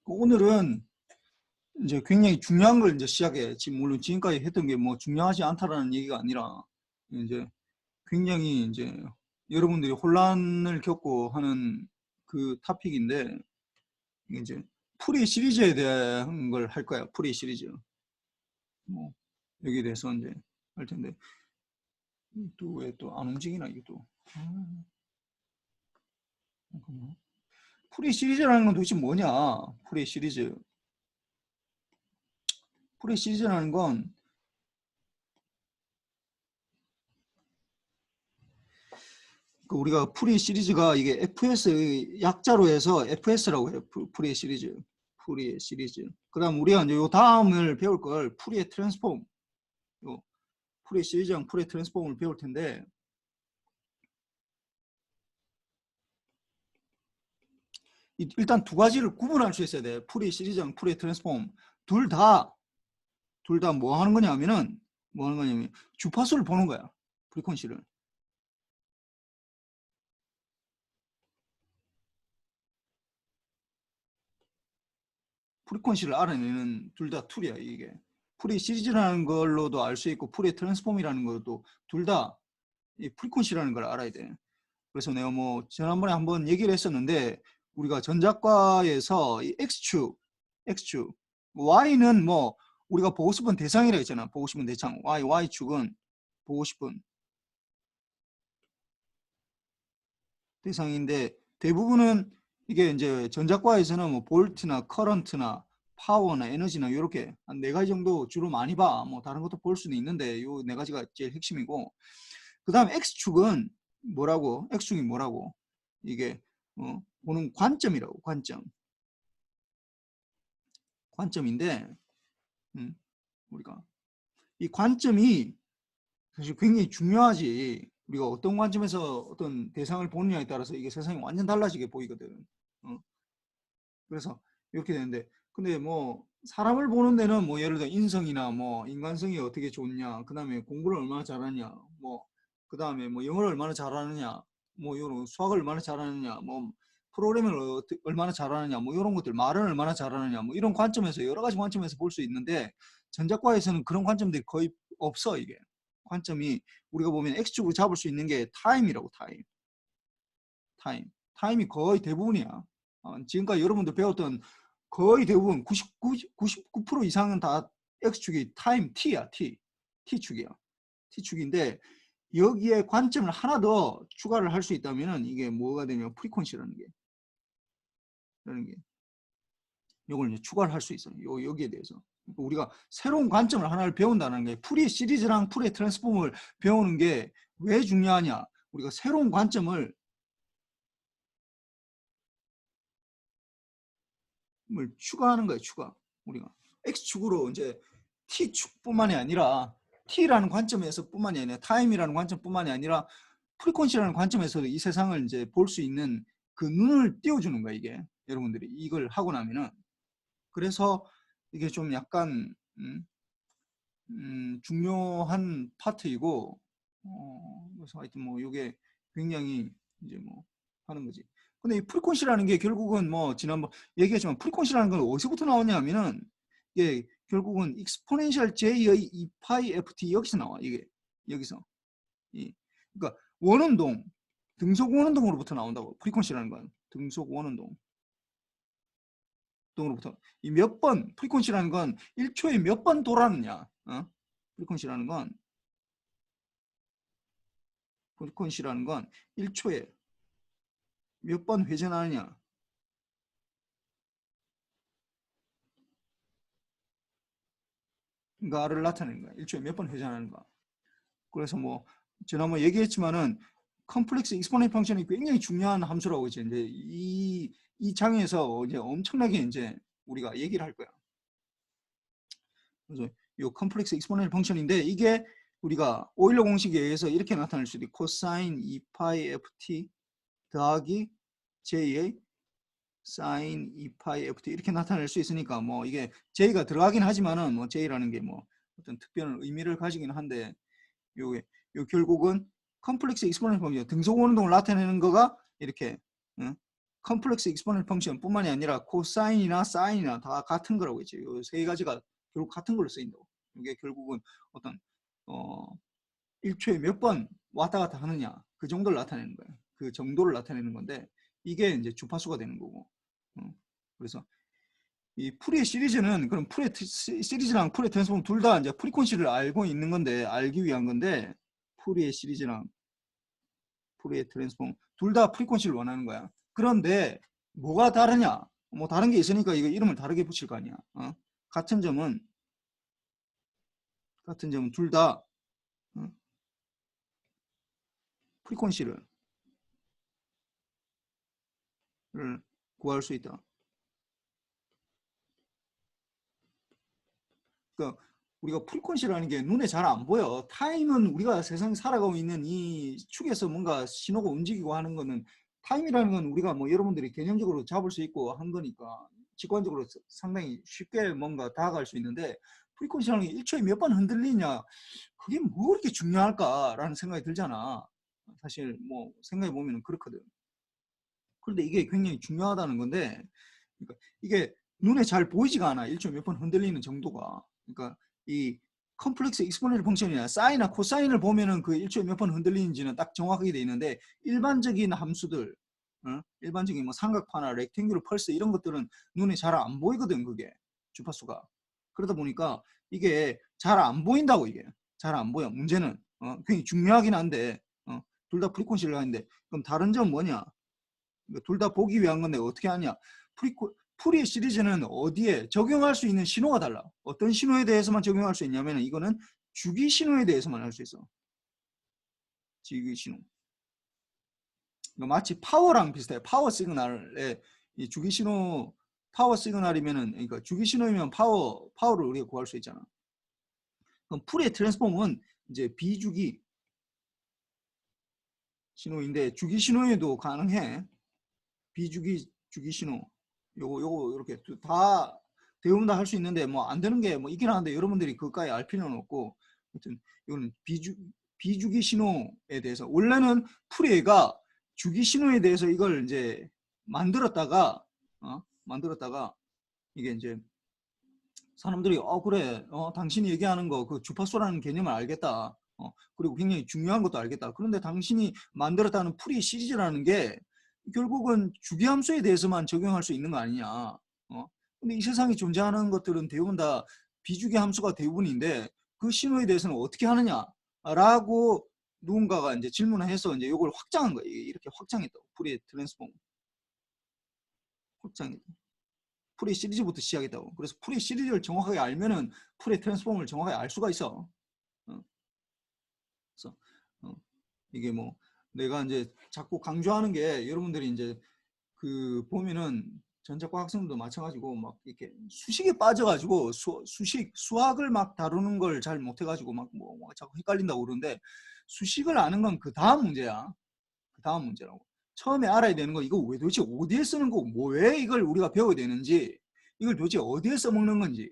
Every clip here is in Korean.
오늘은 이제 굉장히 중요한 걸 이제 시작해. 지금 물론 지금까지 했던 게 뭐 중요하지 않다라는 얘기가 아니라 이제 굉장히 이제 여러분들이 혼란을 겪고 하는 그 토픽인데 이게 이제 풀이 시리즈에 대한 걸 할 거야. 풀이 시리즈. 뭐 여기에 대해서 이제 할 텐데 또 왜 또 안 움직이나 이게 또. 잠깐만. 풀이 시리즈라는 건 도대체 뭐냐? 풀이 시리즈. 풀이 시리즈라는 건 우리가 풀이 시리즈가 이게 FS 약자로 해서 FS라고 해요. 풀이 시리즈. 풀이 시리즈. 그다음 우리가 이제 요 다음을 배울 걸 풀이의 트랜스폼. 요 풀이 시리즈랑 풀이 트랜스폼을 배울 텐데 일단 두 가지를 구분할 수 있어야 돼. 풀이 시리즈랑 풀이 트랜스폼. 둘 다 뭐 하는 거냐면은 주파수를 보는 거야. 프리퀀시를. 프리퀀시를 알아내는 둘 다 툴이야, 이게. 풀이 시리즈라는 걸로도 알 수 있고 풀이 트랜스폼이라는 것도 둘 다 이 프리퀀시라는 걸 알아야 돼. 그래서 내가 뭐 지난번에 한번 얘기를 했었는데 우리가 전자과에서 이 X축, Y는 뭐 우리가 보고 싶은 대상이라 했잖아. 보고 싶은 대상. Y축은 보고 싶은 대상인데 대부분은 이게 이제 전자과에서는 뭐 볼트나 커런트나 파워나 에너지나 이렇게 한 4가지 정도 주로 많이 봐. 뭐 다른 것도 볼 수는 있는데 요 4가지가 제일 핵심이고 그 다음 X축은 뭐라고? X축이 뭐라고? 이게 보는 관점이라고. 관점인데 우리가 이 관점이 사실 굉장히 중요하지. 우리가 어떤 관점에서 어떤 대상을 보느냐에 따라서 이게 세상이 완전 달라지게 보이거든. 그래서 이렇게 되는데 근데 뭐 사람을 보는 데는 뭐 예를 들어 인성이나 뭐 인간성이 어떻게 좋냐, 그 다음에 공부를 얼마나 잘하냐, 뭐 그 다음에 뭐 영어를 얼마나 잘하느냐, 뭐 이런 수학을 얼마나 잘하느냐, 뭐 프로그래밍을 얼마나 잘하느냐, 뭐 이런 것들, 말을 얼마나 잘하느냐, 뭐 이런 관점에서 여러 가지 관점에서 볼 수 있는데 전자과에서는 그런 관점들이 거의 없어. 이게 관점이 우리가 보면 X축으로 잡을 수 있는 게 타임이라고. 타임이 거의 대부분이야. 지금까지 여러분들 배웠던 거의 대부분 99% 이상은 다 X축이 타임 T야. T축이야. T축인데 여기에 관점을 하나 더 추가를 할 수 있다면 이게 뭐가 되냐면 프리퀀시라는 게 이걸 이제 추가를 할 수 있어요. 여기에 대해서. 그러니까 우리가 새로운 관점을 하나를 배운다는 게 풀이 시리즈랑 풀이 트랜스폼을 배우는 게 왜 중요하냐. 우리가 새로운 관점을 추가하는 거예요. 우리가 X축으로 이제 T축뿐만이 아니라 T라는 관점에서 뿐만이 아니라 타임이라는 관점뿐만이 아니라 프리퀀시라는 관점에서 이 세상을 이제 볼 수 있는 그 눈을 띄워주는 거야. 이게 여러분들이 이걸 하고 나면은 그래서 이게 좀 약간 중요한 파트이고 그래서 하여튼 뭐 이게 굉장히 이제 뭐 하는 거지. 근데 이 프리퀀시라는 게 결국은 뭐 지난번 얘기했지만 프리퀀시라는 건 어디서부터 나오냐면은 이게 결국은 익스포넨셜 J의 2파이 FT 여기서 나와. 이게 여기서 그러니까 원운동 등속 원운동으로부터 나온다고. 프리퀀시라는 건 등속 원운동으로부터 이 몇 번 프리퀀시라는 건 1초에 몇 번 돌았느냐. 프리퀀시라는 건 1초에 몇 번 회전하느냐. 가를 나타내는 거야. 1초에 몇 번 회전하는가. 그래서 뭐 지난번 얘기했지만은 컴플렉스 익스포넨트 펑션이 굉장히 중요한 함수라고 이제 이 장에서 이제 엄청나게 이제 우리가 얘기를 할 거야. 그래서 이 컴플렉스 익스포넨트 펑션인데 이게 우리가 오일러 공식에 의해서 이렇게 나타낼 수도 있고 코사인 2파이 ft 더하기 j의 사인 2파이 ft 이렇게 나타낼 수 있으니까 뭐 이게 j가 들어가긴 하지만은 뭐 j라는 게 뭐 어떤 특별한 의미를 가지긴 한데 요 결국은 컴플렉스 익스포넨트 펑션 등속 원운동을 나타내는 거가 이렇게 컴플렉스 익스포넨셜 펑션 뿐만이 아니라 코사인이나 사인이나 다 같은 거라고 했죠. 이 세 가지가 결국 같은 걸로 쓰인다고. 이게 결국은 어떤 1초에 몇 번 왔다 갔다 하느냐 그 정도를 나타내는 거예요. 그 정도를 나타내는 건데 이게 이제 주파수가 되는 거고. 그래서 이 풀이의 시리즈는 그럼 풀의 시리즈랑 풀의 트랜스폼 둘 다 이제 프리퀀시를 알고 있는 건데 알기 위한 건데 풀이의 시리즈랑 풀이의 트랜스폼 둘 다 프리퀀시를 원하는 거야. 그런데 뭐가 다르냐? 뭐 다른 게 있으니까 이거 이름을 다르게 붙일 거 아니야. 같은 점은 둘 다 프리퀀시를 구할 수 있다. 그러니까 우리가 프리퀀시라는 게 눈에 잘 안 보여. 타임은 우리가 세상에 살아가고 있는 이 축에서 뭔가 신호가 움직이고 하는 거는 타임이라는 건 우리가 뭐 여러분들이 개념적으로 잡을 수 있고 한 거니까 직관적으로 상당히 쉽게 뭔가 다가갈 수 있는데 프리퀀시라는 게 1초에 몇 번 흔들리냐 그게 뭐 그렇게 중요할까라는 생각이 들잖아. 사실 뭐 생각해 보면 그렇거든. 그런데 이게 굉장히 중요하다는 건데 그러니까 이게 눈에 잘 보이지가 않아. 1초에 몇 번 흔들리는 정도가. 그러니까 이 컴플렉스 익스포넨셜 펑션이나 사인이나 코사인을 보면은 그 1초에 몇 번 흔들리는지는 딱 정확하게 돼 있는데 일반적인 함수들 일반적인 뭐 삼각파나 렉탱귤 펄스 이런 것들은 눈에 잘 안 보이거든. 그게 주파수가. 그러다 보니까 이게 잘 안 보인다고. 이게 잘 안 보여. 문제는 굉장히 중요하긴 한데 둘 다 프리퀀시를 하는데 그럼 다른 점은 뭐냐? 둘 다 보기 위한 건데 어떻게 하냐? 풀이 시리즈는 어디에 적용할 수 있는 신호가 달라. 어떤 신호에 대해서만 적용할 수 있냐면 이거는 주기 신호에 대해서만 할 수 있어. 주기 신호. 마치 파워랑 비슷해. 파워 시그널에 이 주기 신호 파워 시그널이면은 그러니까 주기 신호이면 파워를 우리가 구할 수 있잖아. 그럼 풀의 트랜스폼은 이제 비주기 신호인데 주기 신호에도 가능해. 비주기 주기 신호. 요거 이렇게 다 대부분 다 할 수 있는데 뭐 안 되는 게 뭐 있긴 한데 여러분들이 그까지 알 필요는 없고 아무튼 이거는 비주기 신호에 대해서 원래는 풀이가 주기 신호에 대해서 이걸 이제 만들었다가 이게 이제 사람들이 그래 당신이 얘기하는 거 그 주파수라는 개념을 알겠다. 그리고 굉장히 중요한 것도 알겠다. 그런데 당신이 만들었다는 풀이 시리즈라는 게 결국은 주기함수에 대해서만 적용할 수 있는 거 아니냐. 근데 이 세상에 존재하는 것들은 대부분 다 비주기함수가 대부분인데 그 신호에 대해서는 어떻게 하느냐라고 누군가가 이제 질문을 해서 이제 이걸 확장한 거예요. 이렇게 확장했다고. 풀이 트랜스폼 확장했다. 풀이 시리즈부터 시작했다고. 그래서 풀이 시리즈를 정확하게 알면은 풀의 트랜스폼을 정확하게 알 수가 있어. 그래서 이게 뭐 내가 이제 자꾸 강조하는 게 여러분들이 이제 그 보면은 전자과 학생들도 마찬가지고 막 이렇게 수식에 빠져가지고 수학을 막 다루는 걸 잘 못해가지고 막 뭐 자꾸 헷갈린다고 그러는데 수식을 아는 건 그 다음 문제야. 그 다음 문제라고. 처음에 알아야 되는 거 이거 왜 도대체 어디에 쓰는 거고 뭐 왜 이걸 우리가 배워야 되는지 이걸 도대체 어디에 써먹는 건지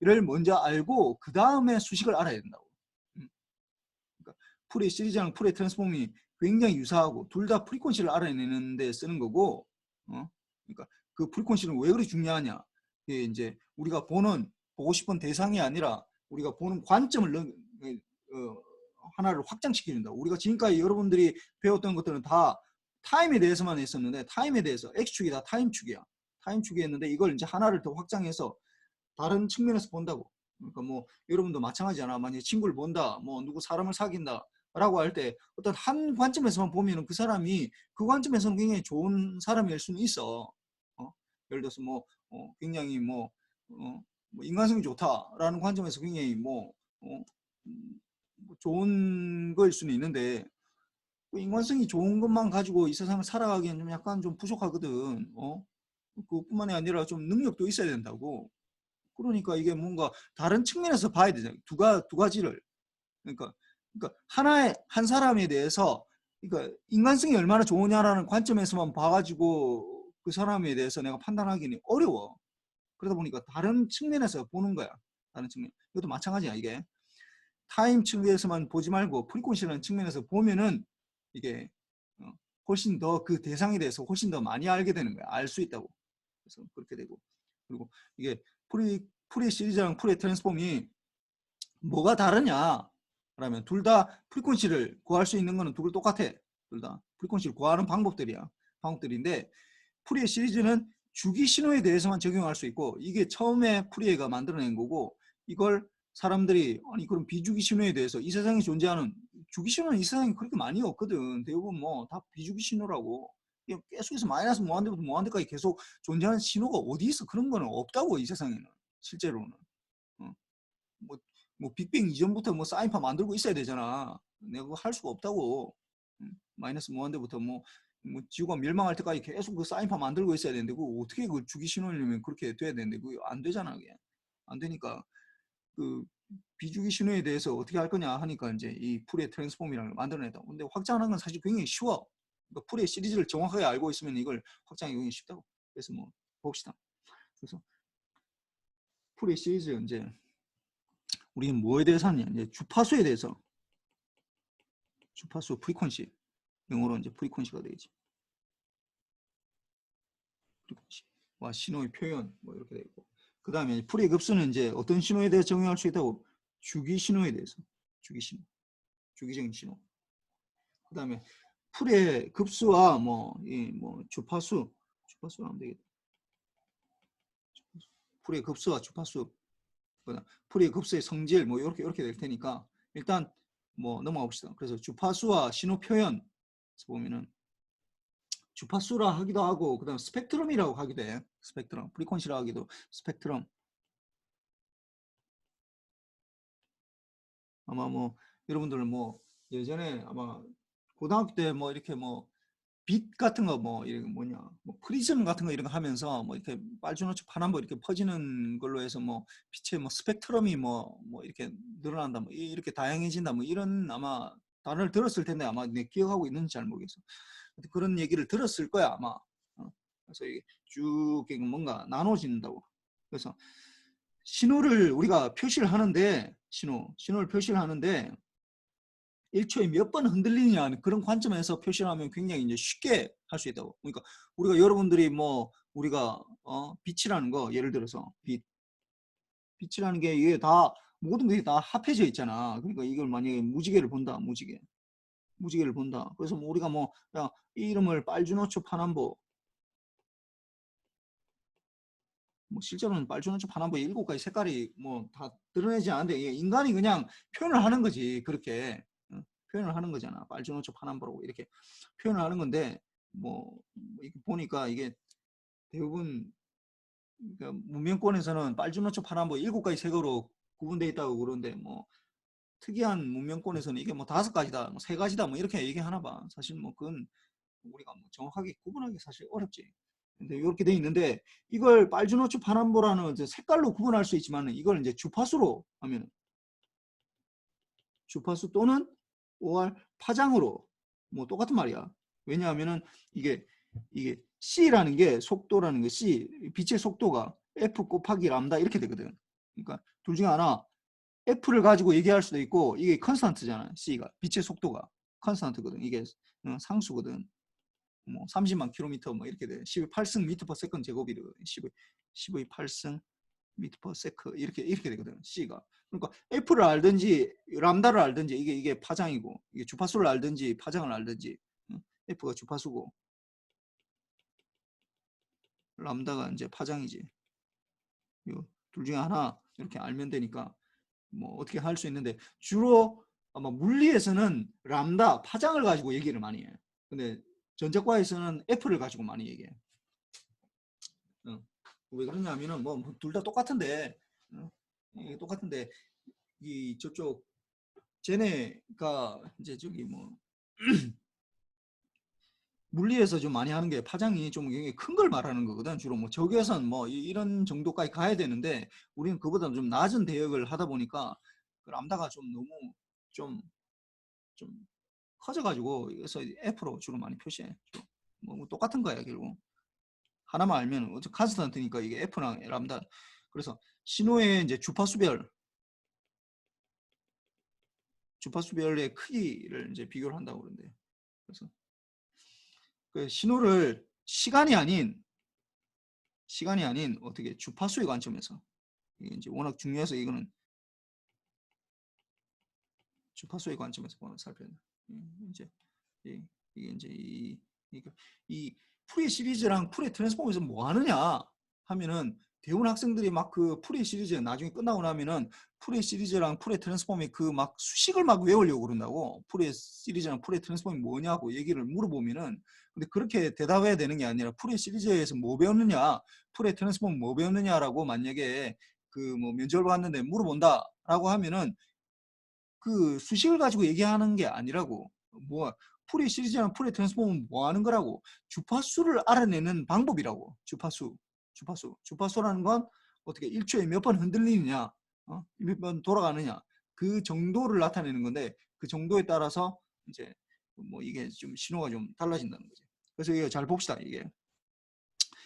이를 먼저 알고 그 다음에 수식을 알아야 된다고. 그러니까 풀의 시리즈랑 풀의 트랜스폼이 굉장히 유사하고 둘 다 프리퀀시를 알아내는 데 쓰는 거고 그러니까 그 프리퀀시는 왜 그리 중요하냐 이게 이제 우리가 보고 싶은 대상이 아니라 우리가 보는 관점을 하나를 확장시키는다. 우리가 지금까지 여러분들이 배웠던 것들은 다 타임에 대해서만 했었는데 타임에 대해서 X축이 다 타임축이야. 타임축이 했는데 이걸 이제 하나를 더 확장해서 다른 측면에서 본다고. 그러니까 뭐 여러분도 마찬가지잖아. 만약에 친구를 본다, 뭐 누구 사람을 사귄다 라고 할 때 어떤 한 관점에서만 보면 그 사람이 그 관점에서는 굉장히 좋은 사람일 수는 있어. 예를 들어서 뭐 굉장히 뭐 인간성이 좋다라는 관점에서 굉장히 뭐 좋은 거일 수는 있는데 인간성이 좋은 것만 가지고 이 세상을 살아가기에는 좀 약간 좀 부족하거든. 그뿐만이 아니라 좀 능력도 있어야 된다고. 그러니까 이게 뭔가 다른 측면에서 봐야 되잖아요. 두 가지를. 그러니까 한 사람에 대해서 그러니까 인간성이 얼마나 좋으냐라는 관점에서만 봐가지고 그 사람에 대해서 내가 판단하기는 어려워. 그러다 보니까 다른 측면에서 보는 거야. 다른 측면. 이것도 마찬가지야. 이게 타임 측면에서만 보지 말고 프리퀀시라는 측면에서 보면은 이게 훨씬 더 그 대상에 대해서 훨씬 더 많이 알게 되는 거야. 알 수 있다고. 그래서 그렇게 되고. 그리고 이게 풀의 시리즈랑 풀의 트랜스폼이 뭐가 다르냐? 그러면 둘 다 프리퀀시를 구할 수 있는 거는 둘 똑같아. 둘 다 프리퀀시를 구하는 방법들이야. 방법들인데 풀이의 시리즈는 주기 신호에 대해서만 적용할 수 있고 이게 처음에 풀이가 만들어낸 거고 이걸 사람들이 아니 그럼 비주기 신호에 대해서 이 세상에 존재하는 주기 신호는 이 세상에 그렇게 많이 없거든. 대부분 뭐 다 비주기 신호라고. 계속해서 마이너스 무한대부터 무한대까지 계속 존재하는 신호가 어디 있어? 그런 거는 없다고 이 세상에는 실제로는. 어. 뭐, 뭐 빅뱅 이전부터 뭐 사인파 만들고 있어야 되잖아. 내가 그거 할 수가 없다고. 마이너스 무한대부터 뭐 지구가 멸망할 때까지 계속 그 사인파 만들고 있어야 되는데 그거 어떻게 그 주기 신호냐면 그렇게 돼야 되는데 그게 안 되잖아. 그게 안 되니까 그 비주기 신호에 대해서 어떻게 할 거냐 하니까 이제 이 풀의 트랜스폼이라는 걸 만들어냈다. 근데 확장하는 건 사실 굉장히 쉬워. 그러니까 풀의 시리즈를 정확하게 알고 있으면 이걸 확장이 굉장히 쉽다고. 그래서 뭐 봅시다. 그래서 풀의 시리즈 이제 우리는 뭐에 대해서 하느냐 이제 주파수에 대해서 주파수 프리퀀시 영어로 이제 프리퀀시가 되겠지. 프리퀀시와 신호의 표현 뭐 이렇게 되고 그 다음에 풀의 급수는 이제 어떤 신호에 대해서 적용할 수 있다고 주기 신호에 대해서 주기 신호 주기적인 신호 그 다음에 풀의 급수와 뭐 주파수로 하면 되겠다. 풀의 급수와 주파수 풀의 급수의 성질 뭐 이렇게 될 테니까 일단 뭐 넘어가 봅시다. 그래서 주파수와 신호 표현 보면은 주파수라 하기도 하고 그다음 스펙트럼이라고 하기도 해. 스펙트럼 프리퀀시라 하기도 스펙트럼 아마 뭐 여러분들은 뭐 예전에 아마 고등학교 때 뭐 이렇게 뭐 빛 같은 거 뭐 이런 뭐냐 뭐 프리즘 같은 거 이런 거 하면서 뭐 이렇게 빨주노초 파란보 이렇게 퍼지는 걸로 해서 뭐 빛의 뭐 스펙트럼이 뭐 이렇게 늘어난다 뭐 이렇게 다양해진다 뭐 이런 아마 단어를 들었을 텐데 아마 내 기억하고 있는지 잘 모르겠어. 그런 얘기를 들었을 거야 아마. 그래서 이게 쭉 뭔가 나눠진다고. 그래서 신호를 우리가 표시를 하는데 신호를 표시를 하는데 1초에 몇 번 흔들리냐 그런 관점에서 표시를 하면 굉장히 이제 쉽게 할 수 있다고. 그러니까 우리가 여러분들이 뭐 우리가 빛이라는 거 예를 들어서 빛이라는 게 이게 다 모든 것이 다 합해져 있잖아. 그러니까 이걸 만약에 무지개를 본다. 무지개를 본다. 그래서 뭐 우리가 뭐 야, 이 이름을 빨주노초 파남보 뭐 실제로는 빨주노초 파남보 7가지 색깔이 뭐 다 드러내지 않는데 인간이 그냥 표현을 하는 거지. 그렇게 표현을 하는 거잖아. 빨주노초 파남보라고 이렇게 표현을 하는 건데 뭐 이렇게 보니까 이게 대부분 그러니까 문명권에서는 빨주노초 파남보 7가지 색으로 구분되어 있다고 그러는데 뭐 특이한 문명권에서는 이게 뭐 5가지다, 뭐 3가지다 뭐 이렇게 얘기하나 봐. 사실 뭐 그건 우리가 뭐 정확하게 구분하기 사실 어렵지. 근데 이렇게 돼 있는데 이걸 빨주노초 파남보라는 색깔로 구분할 수 있지만 이걸 이제 주파수로 하면 주파수 또는 OR 파장으로 뭐 똑같은 말이야. 왜냐하면은 이게 C라는 게 속도라는 게 C 빛의 속도가 F 곱하기 람다 이렇게 되거든. 그러니까 둘 중에 하나 F를 가지고 얘기할 수도 있고 이게 컨스탄트잖아. C가 빛의 속도가 컨스탄트거든. 이게 상수거든. 뭐 30만 킬로미터 뭐 이렇게 돼. 12 8승 미터 퍼 세컨드 제곱이거든. 12 8승 미터 퍼 세컨 이렇게 되거든. C가. 그러니까 F를 알든지 람다를 알든지 이게 파장이고 이게 주파수를 알든지 파장을 알든지 F가 주파수고 람다가 이제 파장이지. 둘 중에 하나 이렇게 알면 되니까 뭐 어떻게 할 수 있는데 주로 아마 물리에서는 람다 파장을 가지고 얘기를 많이 해. 근데 전자과에서는 F를 가지고 많이 얘기해. 왜 그러냐면은 뭐 둘 다 똑같은데 똑같은데 이 저쪽 쟤네가 이제 저기 뭐 물리에서 좀 많이 하는 게 파장이 좀 굉장히 큰 걸 말하는 거거든. 주로 뭐 적외선 뭐 이런 정도까지 가야 되는데 우리는 그보다 좀 낮은 대역을 하다 보니까 그 람다가 좀 너무 좀 커져가지고 그래서 F로 주로 많이 표시해. 뭐 똑같은 거야 결국. 하나만 알면 어차피 카스탄트니까 이게 F랑 람다. 그래서 신호의 이제 주파수별의 크기를 이제 비교를 한다고 그러는데. 그래서 그 신호를 시간이 아닌 어떻게 주파수의 관점에서, 이게 이제 워낙 중요해서 이거는 주파수의 관점에서 보면 살펴야 돼. 이제 이게 이제 이 풀이 시리즈랑 풀의 트랜스폼에서 뭐 하느냐 하면은, 대부분 학생들이 막 그 풀의 시리즈 나중에 끝나고 나면은 풀의 시리즈랑 풀의 트랜스폼의 그 막 수식을 막 외우려고 그런다고. 풀의 시리즈랑 풀의 트랜스폼이 뭐냐고 얘기를 물어보면은, 근데 그렇게 대답해야 되는 게 아니라 풀의 시리즈에서 뭐 배웠느냐, 풀의 트랜스폼 뭐 배웠느냐라고 만약에 그 뭐 면접을 봤는데 물어본다라고 하면은 그 수식을 가지고 얘기하는 게 아니라고. 뭐 풀의 시리즈나 풀의 트랜스폼은 뭐 하는 거라고? 주파수를 알아내는 방법이라고. 주파수라는 건 어떻게 1초에 몇 번 흔들리느냐, 몇 번 돌아가느냐, 그 정도를 나타내는 건데, 그 정도에 따라서 이제 뭐 이게 좀 신호가 좀 달라진다는 거지. 그래서 이거 잘 봅시다. 이게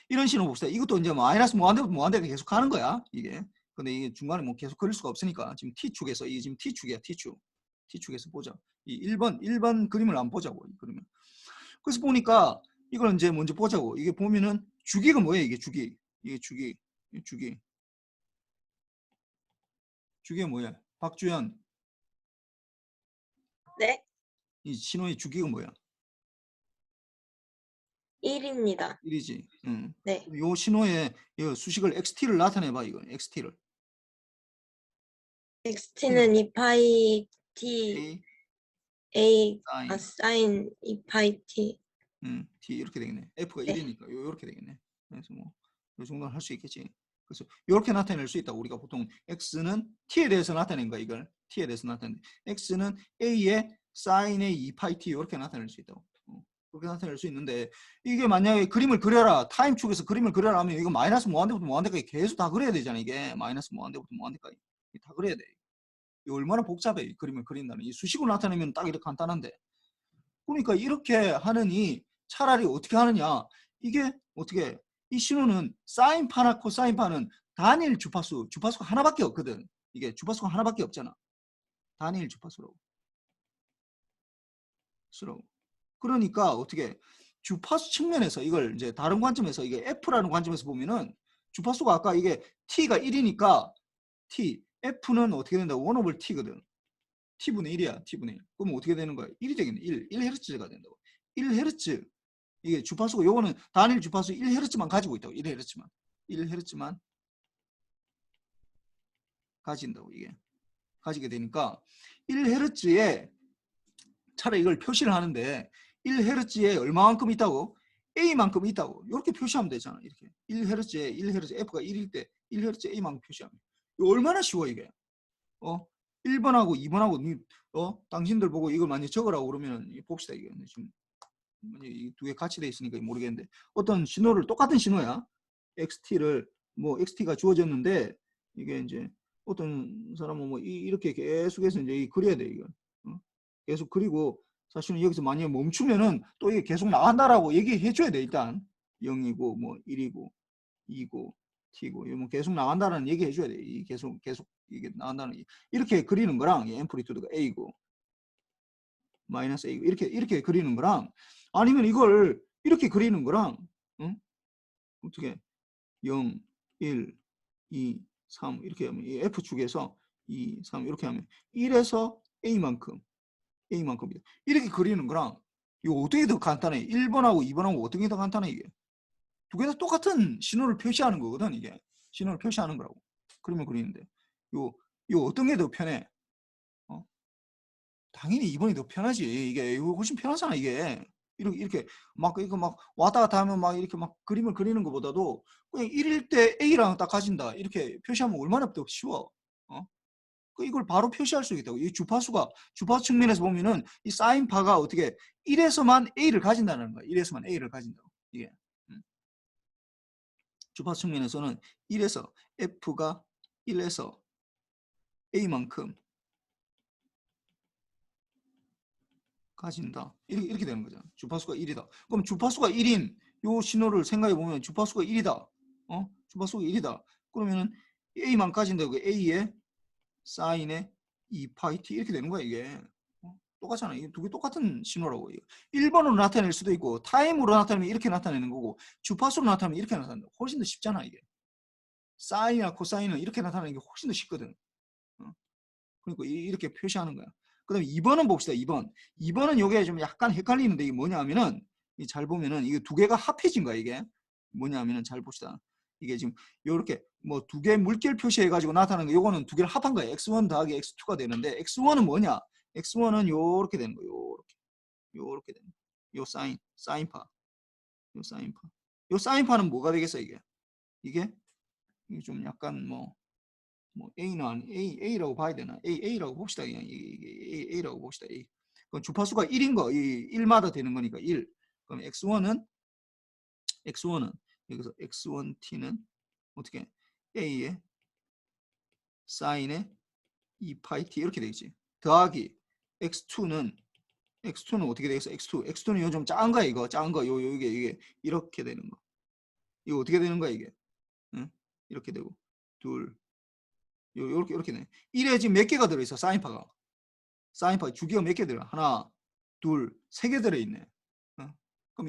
이런 신호 봅시다. 이것도 이제 마이너스 무한대부터 무한대가 계속 가는 거야, 이게. 근데 이게 중간에 뭐 계속 그릴 수가 없으니까 지금 T축에서, 이게 지금 T축이야, T축. T축에서 보자. 이 1번 그림을 안 보자고, 그러면. 그래서 보니까 이걸 이제 먼저 보자고. 이게 보면은 주기가 뭐예요, 이게 주기. 이게 주기가 뭐야? 박주연, 네, 이 신호의 주기가 뭐야? 1입니다. 1이지. 응. 네, 요 신호의 이 수식을 XT를 나타내봐, 이거. XT를. xt는 2파이 t A, a sin, 사인 2파이 t. T 이렇게 되겠네. F가 네, 1이니까 요렇게 되겠네. 그래서 뭐 이 정도는 할 수 있겠지. 그래서 이렇게 나타낼 수 있다. 우리가 보통 X는 T에 대해서 나타낸 거야, 이걸. T에 대해서 나타낸. X는 A의 사인의 2파이 T 이렇게 나타낼 수 있다고. 그렇게 나타낼 수 있는데, 이게 만약에 그림을 그려라, 타임축에서 그림을 그려라 하면 이거 마이너스 무한대부터 무한대까지 계속 다 그려야 되잖아. 이게 마이너스 무한대부터 무한대까지 다 그려야 돼. 이거 얼마나 복잡해, 이 그림을 그린다는. 이 수식으로 나타내면 딱 이렇게 간단한데. 그러니까 이렇게 하느니 차라리 어떻게 하느냐, 이게 어떻게, 이 신호는 사인파나 코사인파는 단일 주파수가 하나밖에 없거든. 이게 주파수가 하나밖에 없잖아. 단일 주파수라고. 그러니까 어떻게 주파수 측면에서 이걸 이제 다른 관점에서, 이게 F라는 관점에서 보면은 주파수가 아까 이게 T가 1이니까 F는 어떻게 된다? 1 over T거든. T분의 1이야. T분의 1. 그러면 어떻게 되는 거야? 1이 되겠네. 1Hz가 된다고. 1Hz. 이게 주파수가, 요거는 단일 주파수 1Hz만 가지고 있다고. 1Hz만 가진다고. 이게 가지게 되니까 1Hz에 차라리 이걸 표시를 하는데, 1Hz에 얼마만큼 있다고? A만큼 있다고. 이렇게 표시하면 되잖아. 이렇게 1Hz에 1Hz F가 1일 때 1Hz A만큼 표시하면. 이거 얼마나 쉬워, 이게. 1번하고 2번하고 당신들 보고 이걸 많이 적으라고 그러면 봅시다. 이게 지금 이 두 개 같이 돼 있으니까 모르겠는데, 어떤 신호를, 똑같은 신호야. XT가 주어졌는데, 이게 이제 어떤 사람은 뭐 이렇게 계속해서 이제 그려야 돼, 이거. 계속 그리고 사실은 여기서 만약에 멈추면은 또 이게 계속 나간다라고 얘기해 줘야 돼, 일단. 0이고 뭐 1이고 2고 T고 뭐 계속 나간다는 얘기 해줘야 돼. 이 계속 이게 나간다는, 이렇게 그리는 거랑, 이 앰플리튜드가 A고 마이너스 A고 이렇게 그리는 거랑, 아니면 이걸 이렇게 그리는 거랑, 응? 어떻게 0, 1, 2, 3 이렇게 하면, 이 F축에서 2, 3 이렇게 하면 1에서 A만큼이다. 이렇게 그리는 거랑, 이거 어떻게 더 간단해? 1번하고 2번하고 어떻게 더 간단해, 이게? 두 개 다 똑같은 신호를 표시하는 거거든, 이게. 신호를 표시하는 거라고. 그림을 그리는데. 요 어떤 게 더 편해? 당연히 2번이 더 편하지. 이게 훨씬 편하잖아, 이게. 이렇게 막 이거 막 왔다 갔다 하면 막 이렇게 막 그림을 그리는 것보다도 그냥 1일 때 A랑 딱 가진다, 이렇게 표시하면 얼마나 더 쉬워. 이걸 바로 표시할 수 있다고. 이 주파수 측면에서 보면은 이 사인파가 어떻게 1에서만 A를 가진다는 거야. 1에서만 A를 가진다고. 이게. 주파수 측면에서는 1에서 F가 1에서 A만큼 가진다. 이렇게 되는 거잖아. 주파수가 1이다. 그럼 주파수가 1인 요 신호를 생각해 보면 주파수가 1이다. 주파수가 1이다. 그러면은 A만 가진다고. A의 사인의 2파이 T 이렇게 되는 거야, 이게. 똑같잖아. 이 두 개 똑같은 신호라고. 1번으로 나타낼 수도 있고 타임으로 나타내면 이렇게 나타내는 거고 주파수로 나타내면 이렇게 나타낸다. 훨씬 더 쉽잖아 이게. 사인이나 코사인은 이렇게 나타내는 게 훨씬 더 쉽거든. 그러니까 이렇게 표시하는 거야. 그 다음에 2번은 봅시다. 2번. 2번은 이게 좀 약간 헷갈리는데 이게 뭐냐면은 잘 보면은 이게 두 개가 합해진 거야. 이게 뭐냐면은 잘 봅시다. 이게 지금 요렇게 뭐 두 개 물결 표시해 가지고 나타나는 거 요거는 두 개를 합한 거야. x1 더하기 x2가 되는데 x1은 뭐냐? x1은 요렇게 되는 거예요. 요렇게 되는 거예요. 요 사인파. 요 사인파. 요 사인파는 뭐가 되겠어 이게? 이게 좀 약간 A는 A라고 봐야 되나? A라고 봅시다. 그냥 A라고 봅시다. A. 그럼 주파수가 1인 거, 1마다 되는 거니까 1. 그럼 X1은 여기서 X1T는 어떻게 A의 사인의 2파이 T 이렇게 되겠지. 더하기 X2는 어떻게 되겠어? X2는 요 좀 작은 거야 이거. 작은 거. 이게 이렇게 되는 거. 이거 어떻게 되는 거야 이게? 응? 이렇게 되고 둘 요렇게 되네. 1에 지금 몇 개가 들어 있어? 사인파 주기가 몇 개 들어? 하나, 둘, 세 개 들어 있네. 그럼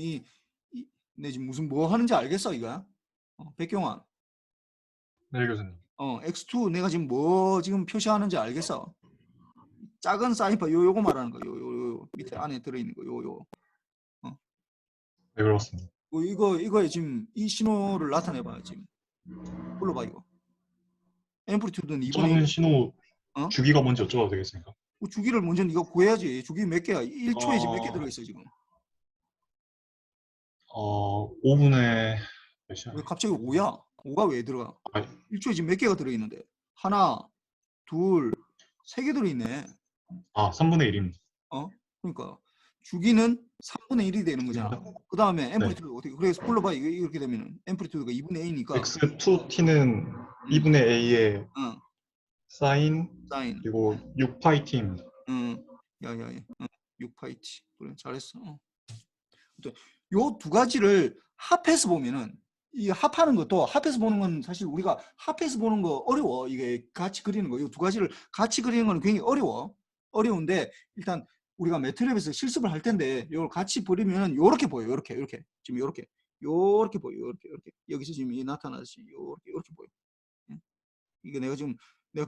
내 지금 무슨 뭐 하는지 알겠어 이거? 백경환. 네, 교수님. X2 내가 지금 뭐 지금 표시하는지 알겠어? 작은 사인파 요거 말하는 거. 요 밑에 안에 들어 있는 거. 네, 그렇습니다. 이거에 지금 이 신호를 나타내 봐요, 지금. 불러봐 이거. 앰플리튜드는 2분의 1. 저는 신호 어? 주기가 뭔지 여쭤봐도 되겠습니까? 주기를 먼저 네가 구해야지. 주기 몇 개야? 1초에 지금 몇 개 들어 있어, 지금? 5분의 몇 시야? 왜 갑자기 5야? 5가 왜 들어가? 아니, 1초에 지금 몇 개가 들어있는데? 하나, 둘, 세 개 들어있네. 3분의 1입니다. 그러니까 주기는 3분의 1이 되는 거잖아. 그 다음에 네. 앰플리튜드 어떻게? 그래서 불러봐. 이렇게 되면은 앰플리튜드가 2분의 A니까. X2T는 2분의 A의 사인 사인. 그리고 6파이T입니다. 야야야. 6파이티. 그래, 잘했어. 요 두 가지를 합해서 보면은 이 합하는 것도 합해서 보는 건 사실 우리가 합해서 보는 거 어려워. 이게 같이 그리는 거. 이 두 가지를 같이 그리는 거는 굉장히 어려워. 어려운데 일단 우리가 매트랩에서 실습을 할 텐데 이걸 같이 그리면 요렇게 보여. 요렇게 지금 요렇게 보여. 요렇게 여기서 지금 이 나타나듯이 요렇게 보여. 이게 내가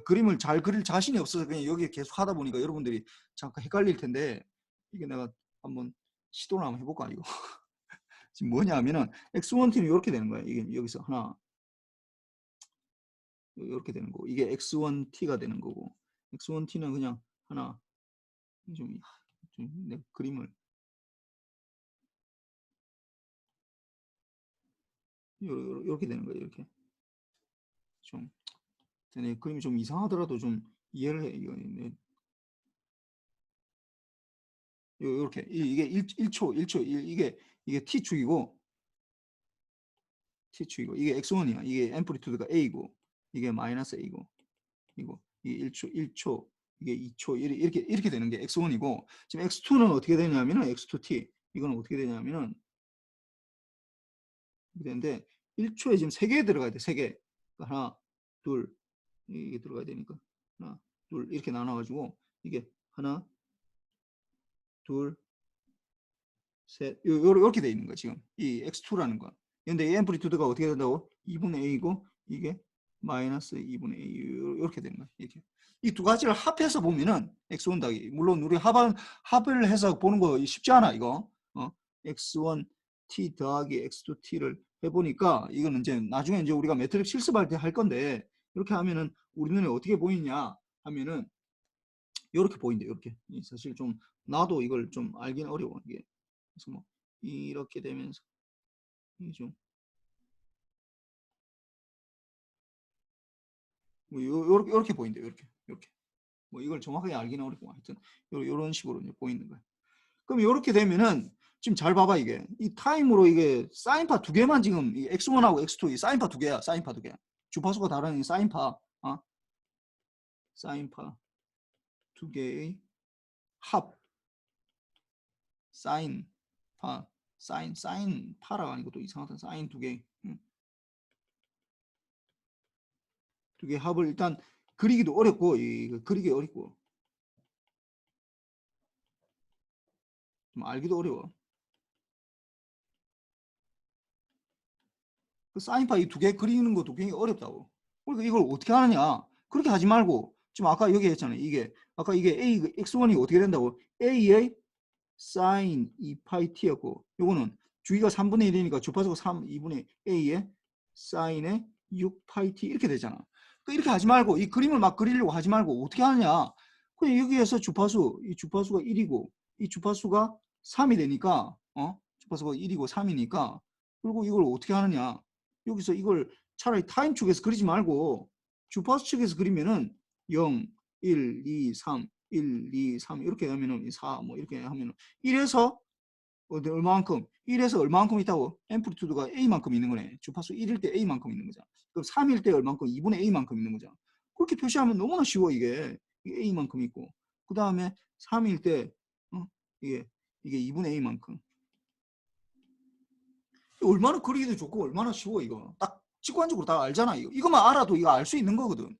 그림을 잘 그릴 자신이 없어서 그냥 여기 계속 하다 보니까 여러분들이 잠깐 헷갈릴 텐데 이게 내가 한번 시도를 한번 해볼까 이거. 지금 뭐냐 하면은 X1T는 이렇게 되는 거야. 이게 여기서 하나 이렇게 되는 거고 이게 X1T가 되는 거고 X1T는 그냥 하나 좀 내 그림을 이렇게 되는 거예요. 이렇게 좀 내 그림이 좀 이상하더라도 좀 이해를 해. 이렇게 이게 1초 이게 T축이고 이게 X1이야. 이게 앰플리튜드가 A고 이게 마이너스 A고 이게 1초 이게 2초 이렇게 되는 게 X1이고 지금 X2는 어떻게 되냐면은 X2T 이거는 어떻게 되냐면은 이렇게 되는데 1초에 지금 3개 들어가야 돼. 3개. 그러니까 하나, 둘 이게 들어가야 되니까 하나, 둘 이렇게 나눠 가지고 이게 하나, 둘, 셋 이렇게 돼 있는 거야. 지금 이 X2라는 거. 근데 이 앰플리튜드가 어떻게 된다고? 2분의 A고 이게 마이너스 2분의 A 이렇게 되는 거야. 이렇게. 이 두 가지를 합해서 보면은 X1 더하기 물론 우리 합을 해서 보는 거 쉽지 않아 이거. X1T 더하기 X2T를 해보니까 이거는 이제 나중에 이제 우리가 매트릭 실습할 때 할 건데 이렇게 하면은 우리 눈에 어떻게 보이냐 하면은 이렇게 보인대. 이렇게 사실 좀 나도 이걸 좀 알기는 어려워 이게. 그래서 뭐 이렇게 되면서 이게 좀 뭐 요렇게 보인대요. 이렇게 뭐 이걸 정확하게 알기는 어렵고 하여튼 요런 식으로 이제 보이는 거예요. 그럼 이렇게 되면은 지금 잘 봐봐. 이게 이 타임으로 이게 사인파 두 개만 지금 이 X1하고 X2 이 사인파 두 개야. 사인파 두 개. 주파수가 다른 이 사인파 사인파 두 개의 합 사인파 사인파라가 아니고 또 이상하다. 사인 두 개. 두 개 합을 일단 그리기도 어렵고 그리기 어렵고 좀 알기도 어려워. 그 사인파 이 두 개 그리는 것도 굉장히 어렵다고. 그러니까 이걸 어떻게 하느냐? 그렇게 하지 말고 지금 아까 여기 했잖아요. 이게 아까 이게 A x1이 어떻게 된다고? A의 sin 2파이 t였고 요거는 주기가 3분의 1이니까 주파수가 2분의 A의 sin의 6파이 t 이렇게 되잖아. 그러니까 이렇게 하지 말고 이 그림을 막 그리려고 하지 말고 어떻게 하느냐? 그냥 여기에서 이 주파수가 1이고 이 주파수가 3이 되니까 주파수가 1이고 3이니까 그리고 이걸 어떻게 하느냐? 여기서 이걸 차라리 타임 축에서 그리지 말고 주파수 측에서 그리면은 0, 1, 2, 3, 1, 2, 3 이렇게 하면은 4 뭐 이렇게 하면은 1에서 얼마만큼 1에서 얼마만큼 있다고? 앰플리튜드가 A만큼 있는 거네. 주파수 1일 때 A만큼 있는 거잖아. 그럼 3일 때 얼마만큼? 2분의 A만큼 있는 거잖아. 그렇게 표시하면 너무나 쉬워 이게 A만큼 있고 그 다음에 3일 때 이게 2분의 A만큼 얼마나 그리기도 좋고 얼마나 쉬워 이거. 딱 직관적으로 다 알잖아. 이것만 알아도 이거 알 수 있는 거거든.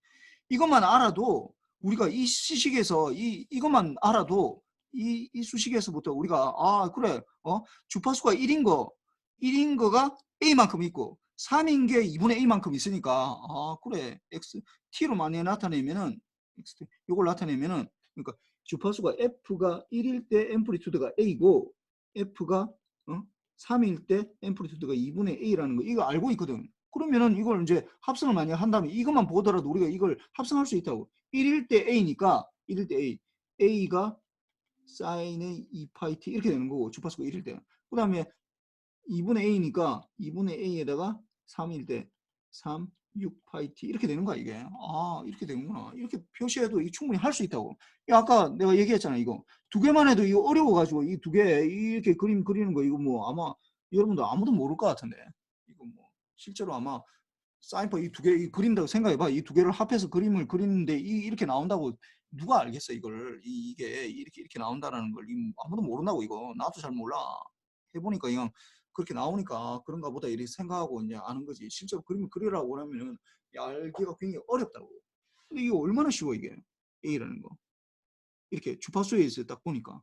이것만 알아도 우리가 이 시식에서 이것만 알아도 이 수식에서부터 우리가 그래 주파수가 1인 거가 A만큼 있고 3인 게 2분의 A만큼 있으니까 그래 t로 많이 나타내면은 이걸 나타내면은 그러니까 주파수가 F가 1일 때 앰플리튜드가 A고 F가 3일 때 앰플리튜드가 2분의 A라는 거 이거 알고 있거든. 그러면은 이걸 이제 합성을 많이 한다면 이것만 보더라도 우리가 이걸 합성할 수 있다고. 1일 때 A니까 1일 때 A가 사인의 2파이 t 이렇게 되는 거고 주파수가 1일 때. 그 다음에 2분의 A니까 2분의 A에다가 3일 때 3, 6파이 t 이렇게 되는 거야 이게. 이렇게 되는구나. 이렇게 표시해도 충분히 할 수 있다고. 아까 내가 얘기했잖아 이거. 두 개만 해도 이거 어려워가지고 이 두 개 이렇게 그림 그리는 거 이거 뭐 아마 여러분들 아무도 모를 것 같은데 이거 뭐 실제로 아마 사인파 이 두 개 그린다고 생각해봐. 이 두 개를 합해서 그림을 그리는데 이렇게 나온다고 누가 알겠어 이걸. 이게 이렇게 나온다는 걸 아무도 모른다고 이거. 나도 잘 몰라. 해보니까 그냥 그렇게 나오니까 그런가 보다 이렇게 생각하고 이제 아는 거지. 실제로 그림을 그리라고 하면은 알기가 굉장히 어렵다고. 근데 이게 얼마나 쉬워 이게. A라는 거. 이렇게 주파수에서 딱 보니까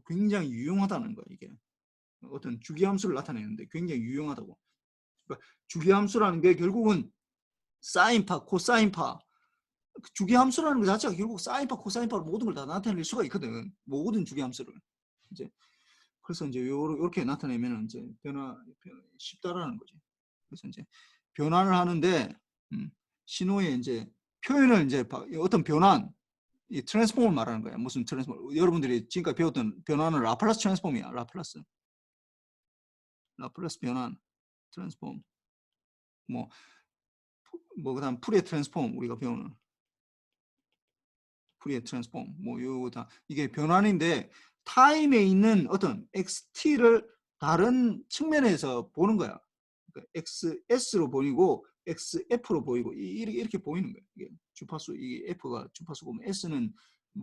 굉장히 유용하다는 거야 이게. 어떤 주기함수를 나타내는데 굉장히 유용하다고. 그러니까 주기함수라는 게 결국은 사인파, 코사인파 주기함수라는 것 자체가 결국 사인파, 코사인파로 모든 걸 다 나타낼 수가 있거든. 모든 주기함수를. 이제 그래서 이제 요렇게 나타내면 이제 변화 쉽다라는 거지. 그래서 이제 변환을 하는데 신호의 이제 표현을 이제 어떤 변환 이 트랜스폼을 말하는 거야. 무슨 트랜스폼? 여러분들이 지금까지 배웠던 변환은 라플라스 트랜스폼이야. 라플라스 변환 트랜스폼 뭐 그다음 푸리에 트랜스폼 우리가 배우는 푸리에 트랜스폼 요거 다 이게 변환인데 타임에 있는 어떤 xt를 다른 측면에서 보는 거야. 그러니까 xs로 보이고 xf로 보이고 이렇게 보이는 거야. 이게 주파수 이게 f가 주파수고 s는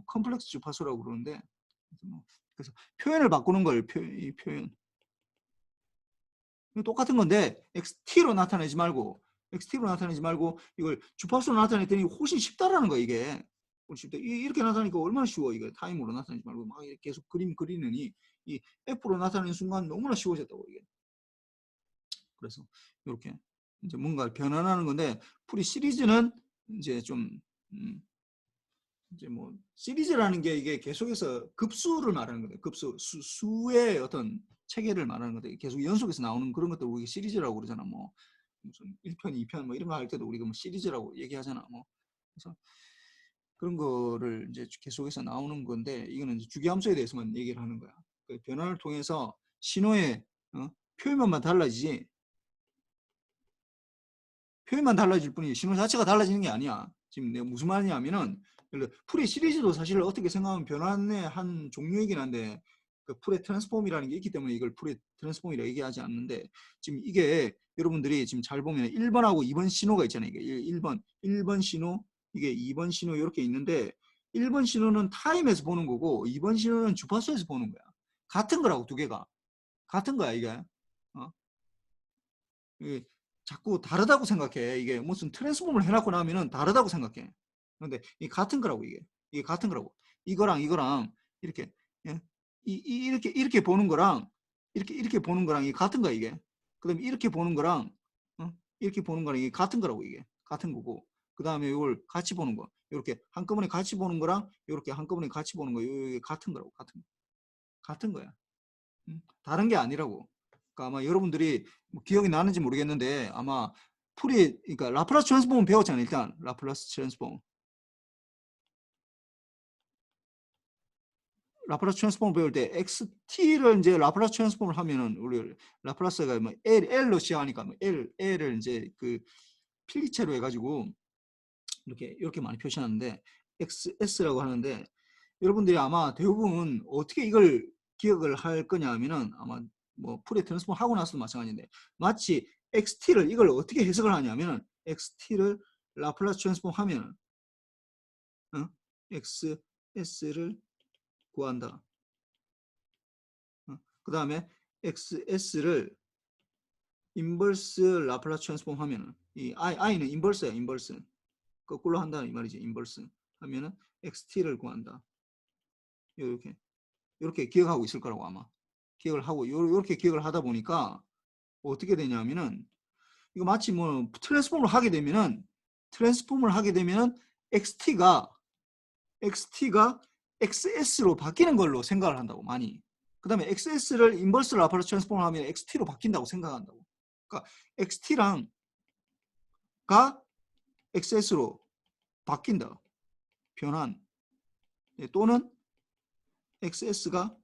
컴플렉스 주파수라고 그러는데 그래서 표현을 바꾸는 걸 이 표현 똑같은 건데 xt로 나타내지 말고 이걸 주파수로 나타냈더니 훨씬 쉽다라는 거야 이게. 쉽다. 이렇게 나타내니까 얼마나 쉬워 이거. 타임으로 나타내지 말고 막 계속 그림 그리느니 이 F로 나타내는 순간 너무나 쉬워졌다고 이게. 그래서 이렇게 이제 뭔가 변환하는 건데 풀이 시리즈는 이제 좀 이제 뭐 시리즈라는 게 이게 계속해서 급수를 말하는 건데 급수 수의 어떤 체계를 말하는 건데 계속 연속해서 나오는 그런 것들 우리가 시리즈라고 그러잖아. 뭐 무슨 1편, 2편 뭐 이런 거 할 때도 우리가 뭐 시리즈라고 얘기하잖아. 뭐 그래서 그런 거를 이제 계속해서 나오는 건데 이거는 이제 주기함수에 대해서만 얘기를 하는 거야. 그 변환을 통해서 신호의 표현만 달라지지 표현만 달라질 뿐이지 신호 자체가 달라지는 게 아니야. 지금 내가 무슨 말이냐면은 풀의 시리즈도 사실 어떻게 생각하면 변환의 한 종류이긴 한데 그 풀의 트랜스폼이라는 게 있기 때문에 이걸 풀의 트랜스폼이라고 얘기하지 않는데 지금 이게 여러분들이 지금 잘 보면 1번하고 2번 신호가 있잖아요. 이게 1번 신호 이게 2번 신호 이렇게 있는데 1번 신호는 타임에서 보는 거고 2번 신호는 주파수에서 보는 거야. 같은 거라고 두 개가. 같은 거야 이게. 이게 자꾸 다르다고 생각해. 이게 무슨 트랜스폼을 해놓고 나면은 다르다고 생각해. 그런데 이 같은 거라고 이게 같은 거라고. 이거랑 이거랑 이렇게 예? 이렇게 보는 거랑 이렇게 보는 거랑 이게 같은 거야 이게. 그다음에 이렇게 보는 거랑 이렇게 보는 거랑 이게 같은 거라고 이게 같은 거고. 그다음에 이걸 같이 보는 거 이렇게 한꺼번에 같이 보는 거랑 이렇게 한꺼번에 같이 보는 거 이게 같은 거라고 같은 거야. 다른 게 아니라고. 그러니까 아마 여러분들이 뭐 기억이 나는지 모르겠는데 아마 그러니까 라플라스 트랜스폼 배웠잖아요. 일단 라플라스 트랜스폼. 라플라스 트랜스폼을 배울 때 XT를 이제 라플라스 트랜스폼을 하면은 우리 라플라스가 뭐 L로 시작하니까 뭐 L을 이제 그 필리체로 해가지고 이렇게 많이 표시하는데 XS라고 하는데 여러분들이 아마 대부분 어떻게 이걸 기억을 할 거냐 하면은 아마 뭐 풀에 트랜스폼 하고 나서도 마찬가지인데 마치 XT를 이걸 어떻게 해석을 하냐면은 XT를 라플라스 트랜스폼 하면은 XS를 구한다. 그 다음에 XS를 인버스 라플라스 트랜스폼 하면은 이 I는 인버스야 인버스. 거꾸로 한다 이 말이지 인버스 하면은 XT를 구한다. 이렇게 기억하고 있을 거라고 아마 기억을 하고 이렇게 기억을 하다 보니까 어떻게 되냐면은 이거 마치 뭐 트랜스폼을 하게 되면은 XT가 XS로 바뀌는 걸로 생각을 한다고 많이. 그 다음에 XS를 인버스 라플라스 트랜스폼을 하면 XT로 바뀐다고 생각한다고. 그러니까 XT랑 가 XS로 바뀐다. 변환. 또는 XS가